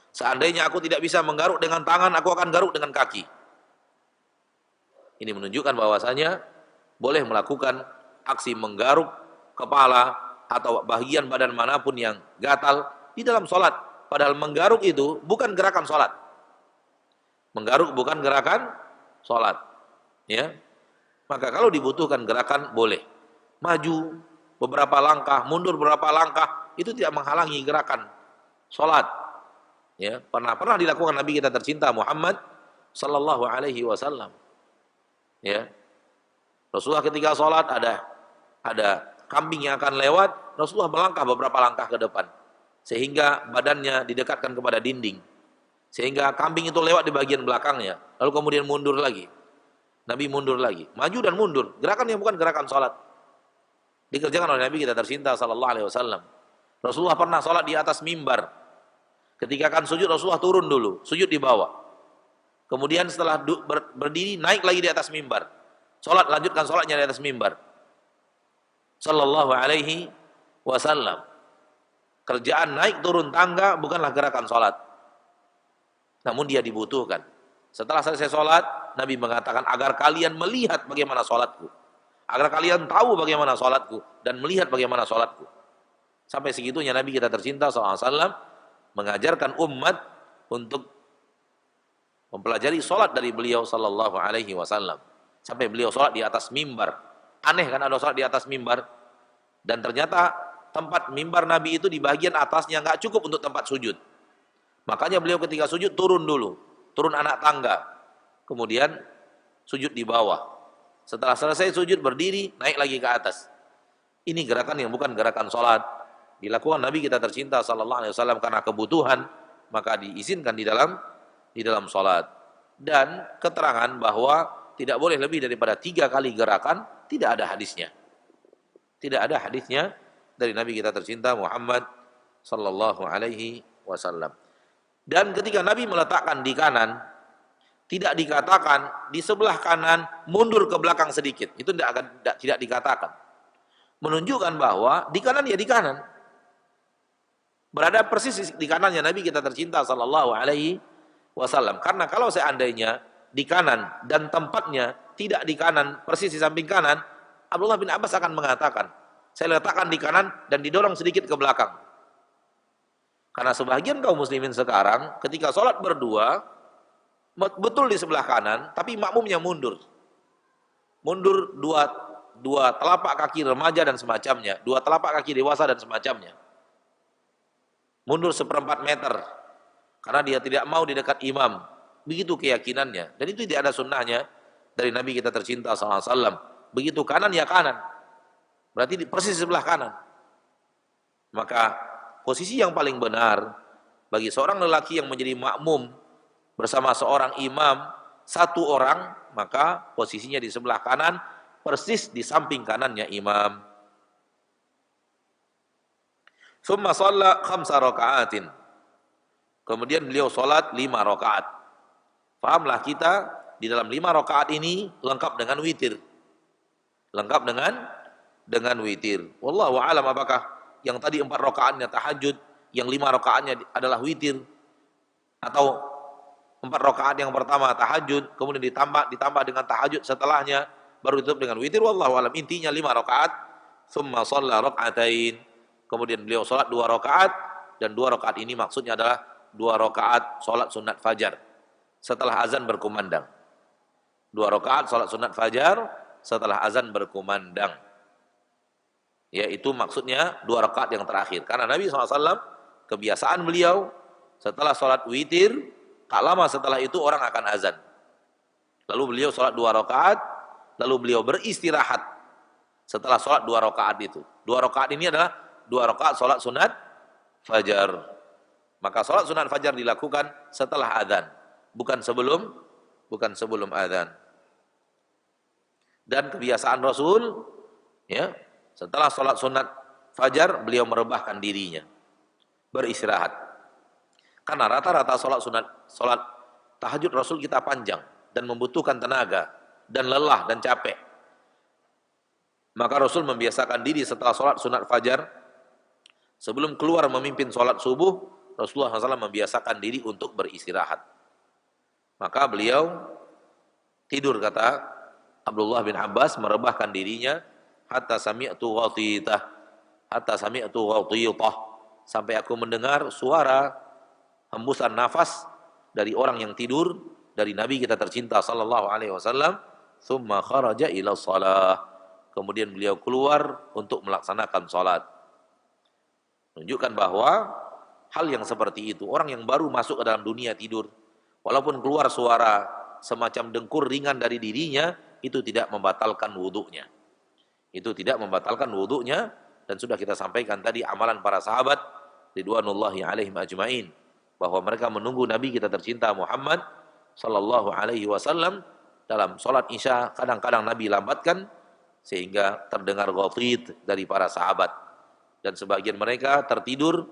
Seandainya aku tidak bisa menggaruk dengan tangan, aku akan garuk dengan kaki. Ini menunjukkan bahwasanya boleh melakukan aksi menggaruk kepala atau bagian badan manapun yang gatal di dalam sholat. Padahal menggaruk itu bukan gerakan sholat. Menggaruk bukan gerakan sholat. Ya, maka kalau dibutuhkan gerakan boleh. Maju beberapa langkah, mundur beberapa langkah, itu tidak menghalangi gerakan sholat. Ya, pernah dilakukan Nabi kita tercinta Muhammad sallallahu alaihi wasallam. Ya, Rasulullah ketika sholat ada kambing yang akan lewat, Rasulullah melangkah beberapa langkah ke depan. sehingga badannya didekatkan kepada dinding, sehingga kambing itu lewat di bagian belakangnya, lalu kemudian mundur lagi. Nabi mundur lagi, maju dan mundur. Gerakan yang bukan gerakan sholat dikerjakan oleh Nabi kita tercinta sallallahu alaihi wasallam. Rasulullah pernah sholat di atas mimbar. Ketika akan sujud, Rasulullah turun dulu, sujud di bawah. Kemudian setelah berdiri, naik lagi di atas mimbar. Sholat, lanjutkan sholatnya di atas mimbar. Sallallahu alaihi wasallam. Kerjaan naik turun tangga bukanlah gerakan sholat. Namun dia dibutuhkan. Setelah selesai sholat, Nabi mengatakan agar kalian melihat bagaimana sholatku. Agar kalian tahu bagaimana sholatku dan melihat bagaimana sholatku. Sampai segitunya Nabi kita tercinta SAW mengajarkan umat untuk mempelajari sholat dari beliau sallallahu alaihi wasallam. Sampai beliau sholat di atas mimbar. Aneh kan ada sholat di atas mimbar? Dan ternyata tempat mimbar Nabi itu di bagian atasnya nggak cukup untuk tempat sujud. Makanya beliau ketika sujud turun dulu. Turun anak tangga, kemudian sujud di bawah. Setelah selesai sujud berdiri, naik lagi ke atas. Ini gerakan yang bukan gerakan sholat. Dilakukan Nabi kita tercinta sallallahu alaihi wasallam karena kebutuhan, maka diizinkan di dalam sholat. Dan keterangan bahwa tidak boleh lebih daripada 3 kali gerakan, tidak ada hadisnya. Tidak ada hadisnya dari Nabi kita tercinta Muhammad sallallahu alaihi wasallam. Dan ketika Nabi meletakkan di kanan, tidak dikatakan di sebelah kanan mundur ke belakang sedikit. Itu tidak dikatakan. Menunjukkan bahwa di kanan ya di kanan. Berada persis di kanannya Nabi kita tercinta sallallahu alaihi wasallam. Karena kalau seandainya di kanan dan tempatnya tidak di kanan, persis di samping kanan, Abdullah bin Abbas akan mengatakan, saya letakkan di kanan dan didorong sedikit ke belakang. Karena sebagian kaum muslimin sekarang ketika sholat berdua betul di sebelah kanan, tapi makmumnya mundur. Mundur dua telapak kaki remaja dan semacamnya, 2 telapak kaki dewasa dan semacamnya. Mundur 1/4 meter karena dia tidak mau di dekat imam. Begitu keyakinannya. Dan itu tidak ada sunnahnya dari Nabi kita tercinta SAW. Begitu kanan ya kanan. Berarti persis sebelah kanan. Maka posisi yang paling benar bagi seorang lelaki yang menjadi makmum bersama seorang imam, 1 orang, maka posisinya di sebelah kanan, persis di samping kanannya imam. Tsumma shalla 5 raka'atin. Kemudian beliau salat 5 rakaat. Fahamlah kita di dalam 5 rakaat ini lengkap dengan witir. Lengkap dengan witir. Wallahu a'lam apakah yang tadi 4 rakaatnya tahajud, yang 5 rakaatnya adalah witir, atau 4 rakaat yang pertama tahajud, kemudian ditambah dengan tahajud setelahnya, baru ditutup dengan witir. Wallahu alam. Intinya 5 rakaat. Tsumma shalla rak'atain. Kemudian beliau salat 2 rakaat, dan 2 rakaat ini maksudnya adalah 2 rakaat salat sunat fajar setelah azan berkumandang. 2 rakaat salat sunat fajar setelah azan berkumandang. Yaitu maksudnya 2 rakaat yang terakhir. Karena Nabi SAW kebiasaan beliau setelah sholat witir, tak lama setelah itu orang akan azan. Lalu beliau sholat 2 rakaat, lalu beliau beristirahat setelah sholat 2 rakaat itu. 2 rakaat ini adalah 2 rakaat sholat sunat fajar. Maka sholat sunat fajar dilakukan setelah azan, bukan sebelum azan. Dan kebiasaan Rasul, ya, setelah sholat sunat fajar, beliau merebahkan dirinya, beristirahat. Karena rata-rata sholat tahajud Rasul kita panjang dan membutuhkan tenaga dan lelah dan capek. Maka Rasul membiasakan diri setelah sholat sunat fajar, sebelum keluar memimpin sholat subuh, Rasulullah SAW membiasakan diri untuk beristirahat. Maka beliau tidur, kata Abdullah bin Abbas, merebahkan dirinya, hatta sami'tu ghatitah, sampai aku mendengar suara hembusan nafas dari orang yang tidur, dari Nabi kita tercinta sallallahu alaihi wasallam. Tsumma kharaja ila shalah. Kemudian beliau keluar untuk melaksanakan salat. Menunjukkan bahwa hal yang seperti itu, orang yang baru masuk ke dalam dunia tidur, walaupun keluar suara semacam dengkur ringan dari dirinya, itu tidak membatalkan wudunya. Itu tidak membatalkan wudunya. Dan sudah kita sampaikan tadi amalan para sahabat ridwanullahi alaihim ajmain, bahwa mereka menunggu Nabi kita tercinta Muhammad sallallahu alaihi wasallam dalam salat Isya. Kadang-kadang Nabi lambatkan sehingga terdengar ghatid dari para sahabat, dan sebagian mereka tertidur.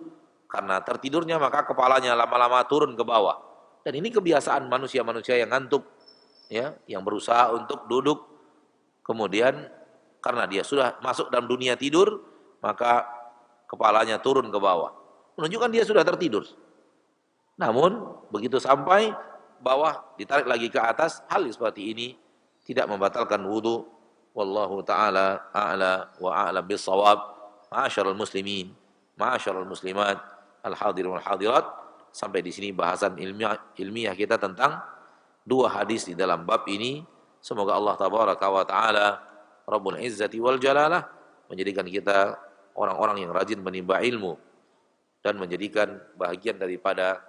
Karena tertidurnya maka kepalanya lama-lama turun ke bawah, dan ini kebiasaan manusia-manusia yang ngantuk, ya, yang berusaha untuk duduk, kemudian karena dia sudah masuk dalam dunia tidur maka kepalanya turun ke bawah, menunjukkan dia sudah tertidur. Namun begitu sampai bawah ditarik lagi ke atas, hal seperti ini tidak membatalkan wudu. Wallahu taala a'la wa a'lam bis-shawab. Ma'asyiral muslimin, ma'asyiral muslimat, al-hadirin wal hadirat. Sampai di sini bahasan ilmiah kita tentang dua hadis di dalam bab ini. Semoga Allah tabaraka wa taala Rabbul Izzati wal Jalalah menjadikan kita orang-orang yang rajin menimba ilmu dan menjadikan bahagian daripada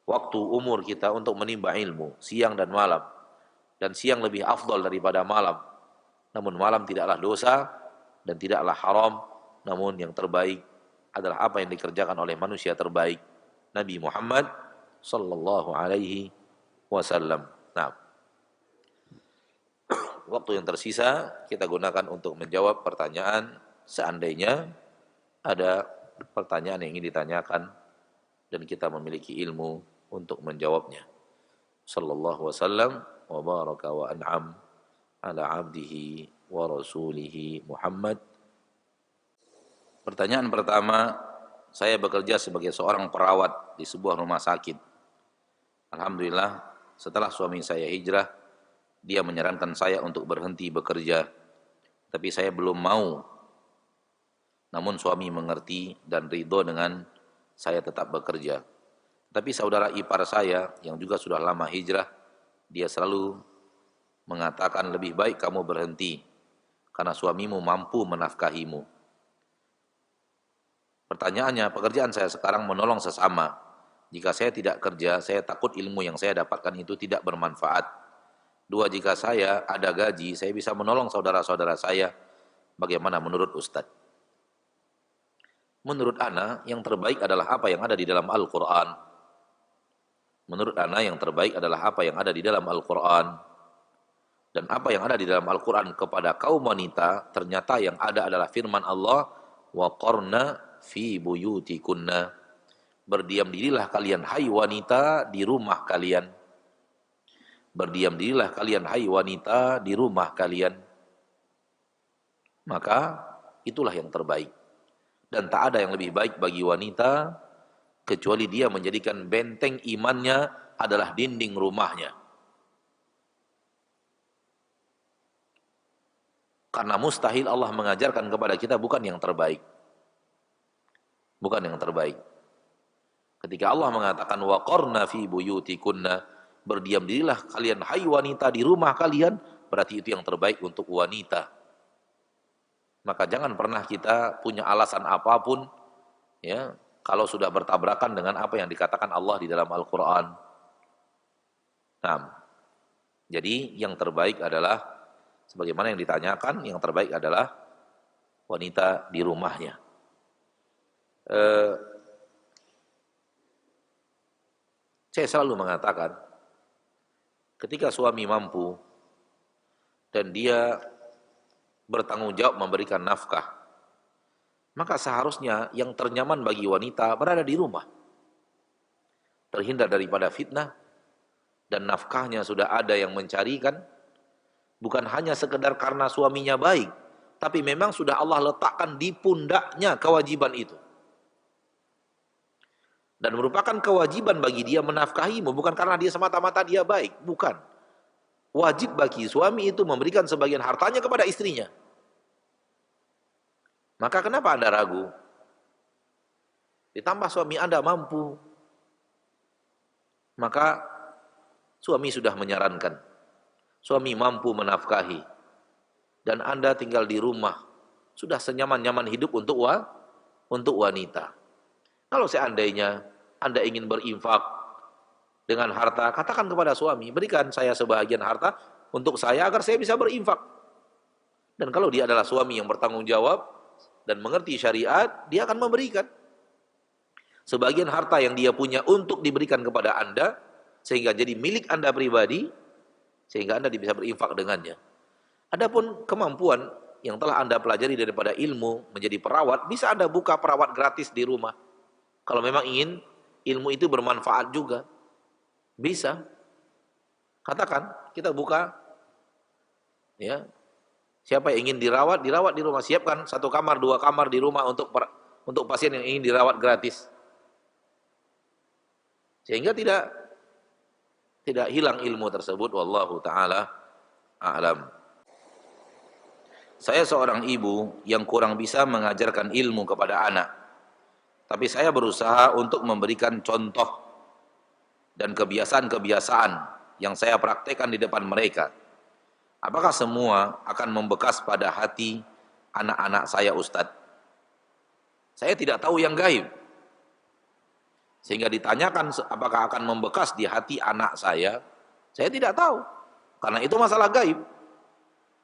waktu umur kita untuk menimba ilmu siang dan malam, dan siang lebih afdal daripada malam. Namun malam tidaklah dosa dan tidaklah haram, namun yang terbaik adalah apa yang dikerjakan oleh manusia terbaik, Nabi Muhammad sallallahu alaihi wasallam. Nah, waktu yang tersisa kita gunakan untuk menjawab pertanyaan seandainya ada pertanyaan yang ingin ditanyakan dan kita memiliki ilmu untuk menjawabnya. Sallallahu wasallam wa baraka wa an'am ala abdihi wa rasulihi Muhammad. Pertanyaan pertama, saya bekerja sebagai seorang perawat di sebuah rumah sakit. Alhamdulillah, setelah suami saya hijrah, dia menyarankan saya untuk berhenti bekerja, tapi saya belum mau. Namun suami mengerti dan ridho dengan saya tetap bekerja. Tapi saudara ipar saya yang juga sudah lama hijrah, dia selalu mengatakan lebih baik kamu berhenti karena suamimu mampu menafkahimu. Pertanyaannya, pekerjaan saya sekarang menolong sesama. Jika saya tidak kerja, saya takut ilmu yang saya dapatkan itu tidak bermanfaat. Dua, jika saya ada gaji, saya bisa menolong saudara-saudara saya. Bagaimana menurut Ustadz? Menurut ana, yang terbaik adalah apa yang ada di dalam Al-Quran. Menurut ana, yang terbaik adalah apa yang ada di dalam Al-Quran. Dan apa yang ada di dalam Al-Quran kepada kaum wanita, ternyata yang ada adalah firman Allah, وَقَرْنَ fi buyutikunna. Berdiam dirilah kalian hai wanita di rumah kalian. Berdiam dirilah kalian hai wanita di rumah kalian. Maka itulah yang terbaik. Dan tak ada yang lebih baik bagi wanita kecuali dia menjadikan benteng imannya adalah dinding rumahnya. Karena mustahil Allah mengajarkan kepada kita bukan yang terbaik. Bukan yang terbaik. Ketika Allah mengatakan waqarna fi buyutikunna, berdiam dirilah kalian hai wanita di rumah kalian, berarti itu yang terbaik untuk wanita. Maka jangan pernah kita punya alasan apapun, ya, kalau sudah bertabrakan dengan apa yang dikatakan Allah di dalam Al-Qur'an. Nah, jadi yang terbaik adalah sebagaimana yang ditanyakan, yang terbaik adalah wanita di rumahnya. Saya selalu mengatakan, ketika suami mampu dan dia bertanggung jawab memberikan nafkah, maka seharusnya yang ternyaman bagi wanita berada di rumah, terhindar daripada fitnah, dan nafkahnya sudah ada yang mencarikan, bukan hanya sekedar karena suaminya baik, tapi memang sudah Allah letakkan di pundaknya kewajiban itu. Dan merupakan kewajiban bagi dia menafkahimu, bukan karena dia semata-mata dia baik, bukan. Wajib bagi suami itu memberikan sebagian hartanya kepada istrinya. Maka kenapa Anda ragu? Ditambah suami Anda mampu, maka suami sudah menyarankan, suami mampu menafkahi, dan Anda tinggal di rumah, sudah senyaman-nyaman hidup untuk wanita. Kalau seandainya Anda ingin berinfak dengan harta, katakan kepada suami, berikan saya sebahagian harta untuk saya agar saya bisa berinfak. Dan kalau dia adalah suami yang bertanggung jawab dan mengerti syariat, dia akan memberikan. sebagian harta yang dia punya untuk diberikan kepada Anda, sehingga jadi milik Anda pribadi, sehingga Anda bisa berinfak dengannya. Adapun kemampuan yang telah Anda pelajari daripada ilmu menjadi perawat, bisa Anda buka perawat gratis di rumah. Kalau memang ingin ilmu itu bermanfaat juga, bisa. Katakan, kita buka, ya. Siapa yang ingin dirawat di rumah. Siapkan 1 kamar, 2 kamar di rumah untuk pasien yang ingin dirawat gratis. Sehingga tidak hilang ilmu tersebut. Wallahu ta'ala a'lam. Saya seorang ibu yang kurang bisa mengajarkan ilmu kepada anak. Tapi saya berusaha untuk memberikan contoh dan kebiasaan-kebiasaan yang saya praktekkan di depan mereka. Apakah semua akan membekas pada hati anak-anak saya, Ustadz? Saya tidak tahu yang gaib. Sehingga ditanyakan apakah akan membekas di hati anak saya tidak tahu. Karena itu masalah gaib.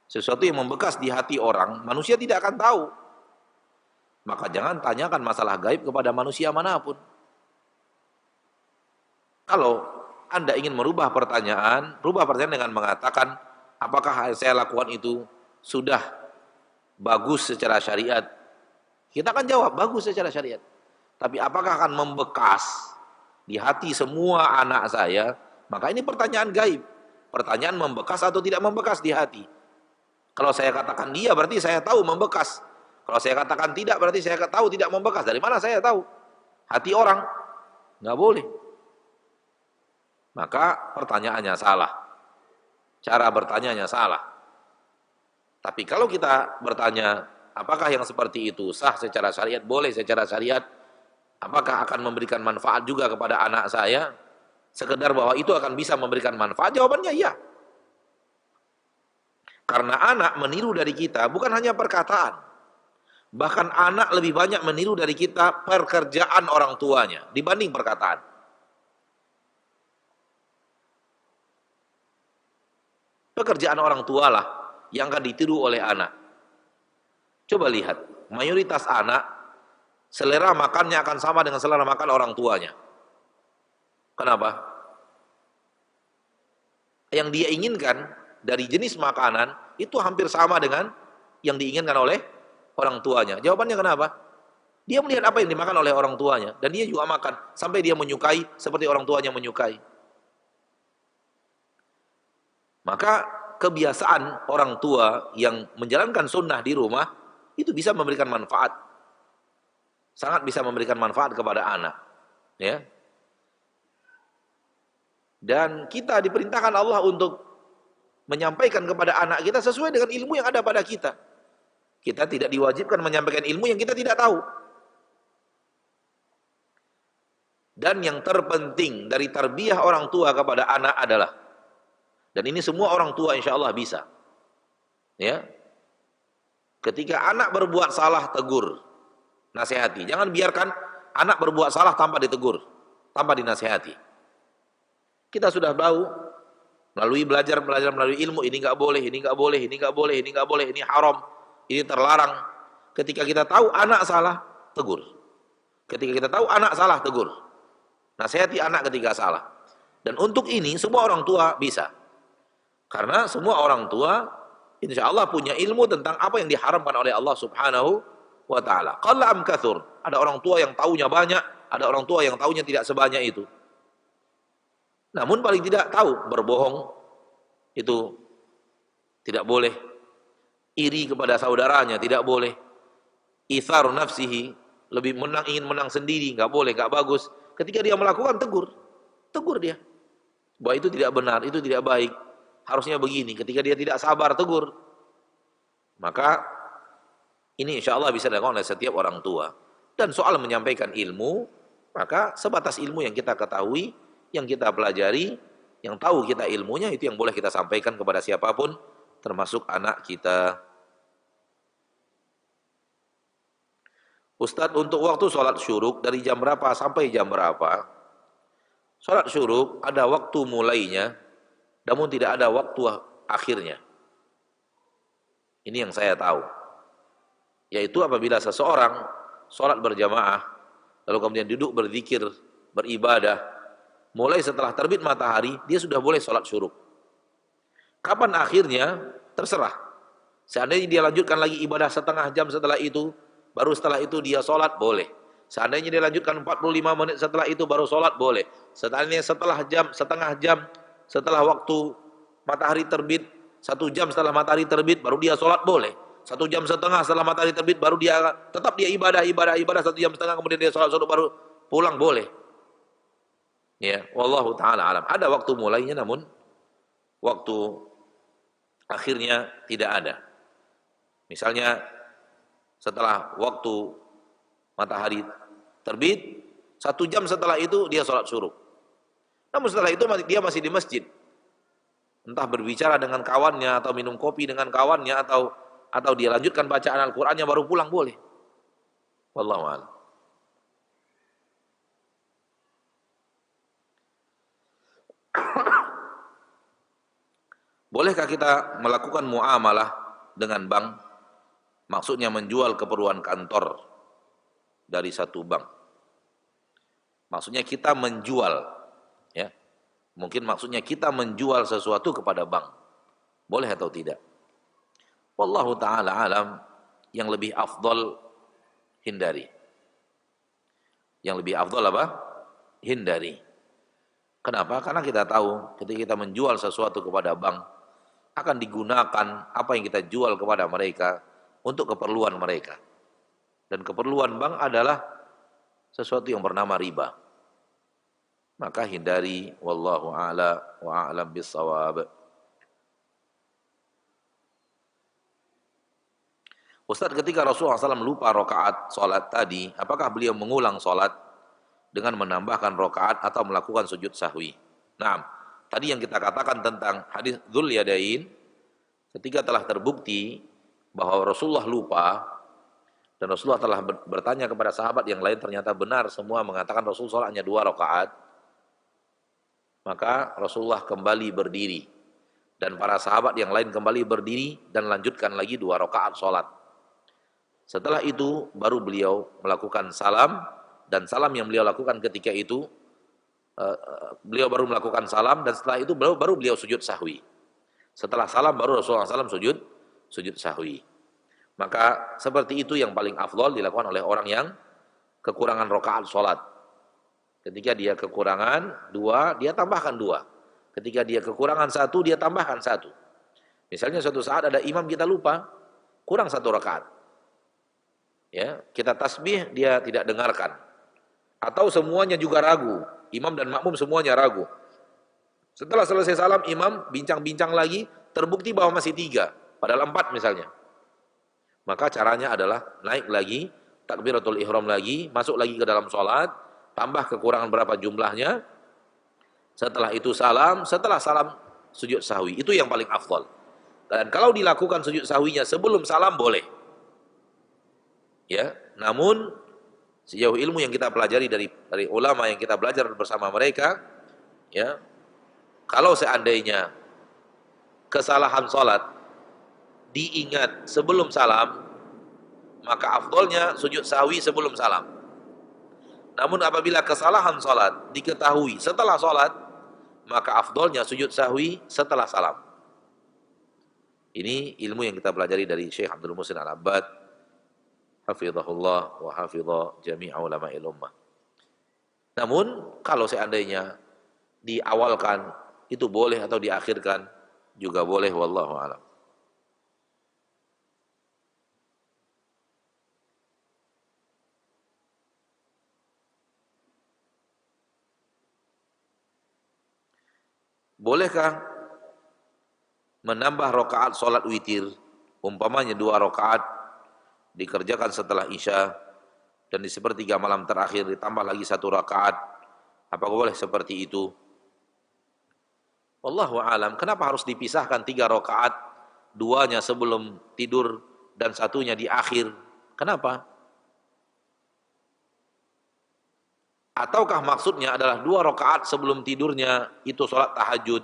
Sesuatu yang membekas di hati orang, manusia tidak akan tahu. Maka jangan tanyakan masalah gaib kepada manusia manapun. Kalau Anda ingin merubah pertanyaan dengan mengatakan, apakah saya lakukan itu sudah bagus secara syariat? Kita akan jawab, bagus secara syariat. Tapi apakah akan membekas di hati semua anak saya? Maka ini pertanyaan gaib. Pertanyaan membekas atau tidak membekas di hati. Kalau saya katakan dia, berarti saya tahu membekas. Kalau saya katakan tidak, berarti saya tahu tidak membekas. Dari mana saya tahu? Hati orang. Nggak boleh. Maka pertanyaannya salah. Cara bertanyanya salah. Tapi kalau kita bertanya, apakah yang seperti itu sah secara syariat? Boleh secara syariat. Apakah akan memberikan manfaat juga kepada anak saya? Sekedar bahwa itu akan bisa memberikan manfaat? Jawabannya iya. Karena anak meniru dari kita bukan hanya perkataan. Bahkan anak lebih banyak meniru dari kita pekerjaan orang tuanya dibanding perkataan. Pekerjaan orang tua lah yang akan ditiru oleh anak. Coba lihat, mayoritas anak selera makannya akan sama dengan selera makan orang tuanya. Kenapa? Yang dia inginkan dari jenis makanan itu hampir sama dengan yang diinginkan oleh orang tuanya. Jawabannya kenapa? Dia melihat apa yang dimakan oleh orang tuanya dan dia juga makan sampai dia menyukai seperti orang tuanya menyukai. Maka kebiasaan orang tua yang menjalankan sunnah di rumah itu bisa memberikan manfaat. Sangat bisa memberikan manfaat kepada anak, ya. Dan kita diperintahkan Allah untuk menyampaikan kepada anak kita sesuai dengan ilmu yang ada pada kita. Kita tidak diwajibkan menyampaikan ilmu yang kita tidak tahu. Dan yang terpenting dari tarbiyah orang tua kepada anak adalah, dan ini semua orang tua insya Allah bisa, ya. Ketika anak berbuat salah, tegur, nasihati. Jangan biarkan anak berbuat salah tanpa ditegur, tanpa dinasihati. Kita sudah tahu melalui belajar melalui ilmu, ini nggak boleh, ini nggak boleh, ini nggak boleh, ini nggak boleh, ini haram, ini terlarang. Ketika kita tahu anak salah, tegur. Ketika kita tahu anak salah, tegur. Nasihati anak ketika salah. Dan untuk ini semua orang tua bisa. Karena semua orang tua insya Allah punya ilmu tentang apa yang diharamkan oleh Allah subhanahu wa ta'ala. Qalla am kathur. Ada orang tua yang taunya banyak, ada orang tua yang taunya tidak sebanyak itu. Namun paling tidak tahu berbohong itu tidak boleh. Iri kepada saudaranya tidak boleh. Ithar nafsihi, lebih ingin menang sendiri, nggak boleh, nggak bagus. Ketika dia melakukan, tegur dia bahwa itu tidak benar, itu tidak baik, harusnya begini. Ketika dia tidak sabar, tegur. Maka ini insya Allah bisa dilakukan oleh setiap orang tua. Dan soal menyampaikan ilmu, maka sebatas ilmu yang kita ketahui, yang kita pelajari, yang tahu kita ilmunya, itu yang boleh kita sampaikan kepada siapapun, termasuk anak kita. Ustadz, untuk waktu sholat syuruk dari jam berapa sampai jam berapa? Sholat syuruk ada waktu mulainya, namun tidak ada waktu akhirnya. Ini yang saya tahu. Yaitu apabila seseorang sholat berjamaah lalu kemudian duduk berzikir, beribadah, mulai setelah terbit matahari, dia sudah boleh sholat syuruk. Kapan akhirnya? Terserah. Seandainya dia lanjutkan lagi ibadah setengah jam setelah itu, baru setelah itu dia sholat, boleh. Seandainya dia lanjutkan 45 menit setelah itu, baru sholat, boleh. Seandainya setengah jam setelah waktu matahari terbit, 1 jam setelah matahari terbit, baru dia sholat, boleh. 1,5 jam setelah matahari terbit, baru dia tetap dia ibadah 1,5 jam, kemudian dia sholat, baru pulang, boleh. Ya, wallahu ta'ala alam. Ada waktu mulainya, namun waktu akhirnya tidak ada. Misalnya setelah waktu matahari terbit, 1 jam setelah itu dia sholat syuruk. Namun setelah itu dia masih di masjid. Entah berbicara dengan kawannya, atau minum kopi dengan kawannya, atau dia lanjutkan bacaan Al-Qur'annya baru pulang, boleh. Wallahu a'lam. Bolehkah kita melakukan muamalah dengan bank? Maksudnya menjual keperluan kantor dari satu bank. Maksudnya kita menjual, ya. Mungkin maksudnya kita menjual sesuatu kepada bank. Boleh atau tidak? Wallahu ta'ala alam, yang lebih afdal hindari. Yang lebih afdal apa? Hindari. Kenapa? Karena kita tahu ketika kita menjual sesuatu kepada bank, akan digunakan apa yang kita jual kepada mereka untuk keperluan mereka. Dan keperluan bank adalah sesuatu yang bernama riba. Maka hindari, wallahu a'la wa a'lam bis-shawab. Ustaz, ketika Rasulullah SAW lupa rakaat salat tadi, apakah beliau mengulang salat dengan menambahkan rakaat atau melakukan sujud sahwi? Nah, tadi yang kita katakan tentang hadis Dzul Yadain, ketika telah terbukti bahwa Rasulullah lupa dan Rasulullah telah bertanya kepada sahabat yang lain, ternyata benar semua mengatakan Rasulullah hanya 2 rakaat, maka Rasulullah kembali berdiri dan para sahabat yang lain kembali berdiri dan lanjutkan lagi 2 rakaat salat. Setelah itu baru beliau melakukan salam, dan salam yang beliau lakukan ketika itu beliau baru melakukan salam, dan setelah itu baru beliau sujud sahwi. Setelah salam baru Rasulullah SAW sujud sahwi. Maka seperti itu yang paling afdal dilakukan oleh orang yang kekurangan rakaat salat. Ketika dia kekurangan 2, dia tambahkan 2. Ketika dia kekurangan 1, dia tambahkan 1. Misalnya suatu saat ada imam kita lupa, kurang 1 rakaat. Ya, kita tasbih dia tidak dengarkan. Atau semuanya juga ragu, imam dan makmum semuanya ragu. Setelah selesai salam, imam bincang-bincang lagi, terbukti bahwa masih 3, padahal 4 misalnya. Maka caranya adalah naik lagi, takbiratul ihram lagi, masuk lagi ke dalam sholat, tambah kekurangan berapa jumlahnya, setelah itu salam, setelah salam sujud sahwi. Itu yang paling afdal. Dan kalau dilakukan sujud sahwinya sebelum salam, boleh. Ya, namun sejauh ilmu yang kita pelajari dari ulama yang kita belajar bersama mereka, ya, kalau seandainya kesalahan salat diingat sebelum salam, maka afdolnya sujud sahwi sebelum salam. Namun apabila kesalahan salat diketahui setelah salat, maka afdolnya sujud sahwi setelah salam. Ini ilmu yang kita pelajari dari Syekh Abdul Muhsin Al-Abbad, hafizahullah wa hafizah jami'a ulama'il ummah. Namun kalau seandainya diawalkan, itu boleh, atau diakhirkan juga boleh, wallahu a'lam. Bolehkah menambah rakaat salat witir, umpamanya 2 rakaat dikerjakan setelah Isya, dan di sepertiga malam terakhir ditambah lagi 1 rakaat, apakah boleh seperti itu? Wallahu a'lam. Kenapa harus dipisahkan 3 rakaat, 2-nya sebelum tidur dan 1-nya di akhir? Kenapa? Ataukah maksudnya adalah 2 rakaat sebelum tidurnya itu sholat tahajud,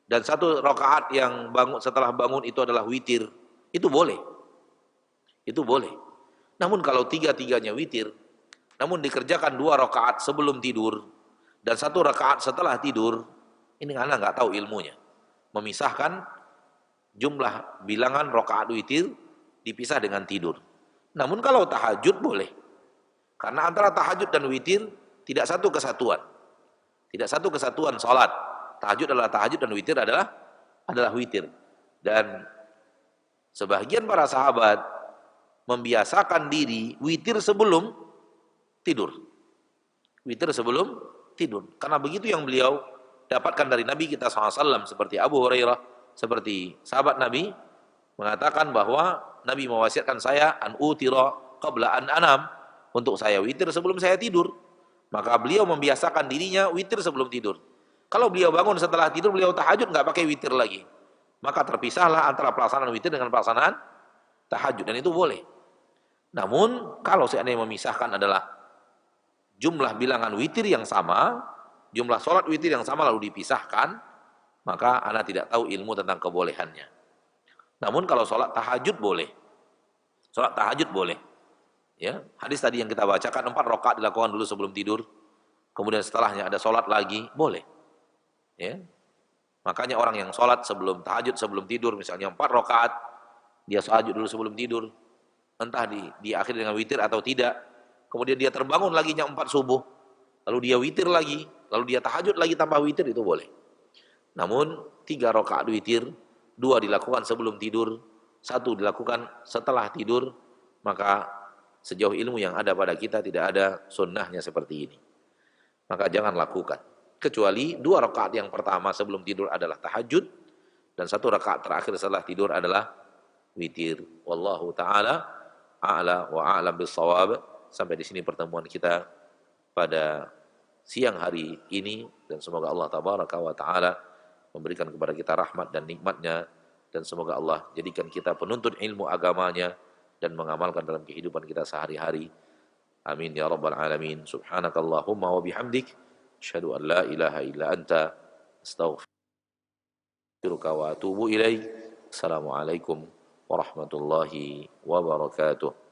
dan 1 rakaat yang setelah bangun itu adalah witir? Itu boleh. Itu boleh. Namun kalau 3-3-nya witir, namun dikerjakan 2 rakaat sebelum tidur dan 1 rakaat setelah tidur, ini anak nggak tahu ilmunya. Memisahkan jumlah bilangan rakaat witir dipisah dengan tidur. Namun kalau tahajud boleh. Karena antara tahajud dan witir tidak satu kesatuan. Tidak satu kesatuan salat. Tahajud adalah tahajud dan witir adalah witir. Dan sebagian para sahabat membiasakan diri witir sebelum tidur. Witir sebelum tidur. Karena begitu yang beliau dapatkan dari Nabi kita SAW, seperti Abu Hurairah, seperti sahabat Nabi, mengatakan bahwa Nabi mewasiatkan saya an utira qabla an anam, untuk saya witir sebelum saya tidur. Maka beliau membiasakan dirinya witir sebelum tidur. Kalau beliau bangun setelah tidur, beliau tahajud nggak pakai witir lagi. Maka terpisahlah antara pelaksanaan witir dengan pelaksanaan tahajud, dan itu boleh. Namun kalau seandainya memisahkan adalah jumlah bilangan witir yang sama, jumlah sholat witir yang sama lalu dipisahkan, maka anak tidak tahu ilmu tentang kebolehannya. Namun kalau sholat tahajud boleh. Sholat tahajud boleh. Ya, hadis tadi yang kita bacakan 4 rakaat dilakukan dulu sebelum tidur, kemudian setelahnya ada sholat lagi, boleh. Ya, makanya orang yang sholat sebelum tahajud sebelum tidur, misalnya 4 rakaat, dia tahajud dulu sebelum tidur, entah di akhir dengan witir atau tidak, kemudian dia terbangun lagi jam 4 subuh, lalu dia witir lagi, lalu dia tahajud lagi tambah witir, itu boleh. Namun 3 rakaat witir, 2 dilakukan sebelum tidur, 1 dilakukan setelah tidur, maka sejauh ilmu yang ada pada kita tidak ada sunnahnya seperti ini. Maka jangan lakukan. Kecuali 2 rakaat yang pertama sebelum tidur adalah tahajud, dan 1 rakaat terakhir setelah tidur adalah witir. Wallahu ta'ala a'la wa a'lam bis-shawab. Sampai di sini pertemuan kita pada siang hari ini, dan semoga Allah tabaraka wa ta'ala memberikan kepada kita rahmat dan nikmatnya, dan semoga Allah jadikan kita penuntut ilmu agamanya dan mengamalkan dalam kehidupan kita sehari-hari. Amin ya rabbal alamin. Subhanakallahumma wa bihamdik, asyhadu an la ilaha illa anta, astaghfiruka wa atubu ilaik. Assalamualaikum warahmatullahi wabarakatuh.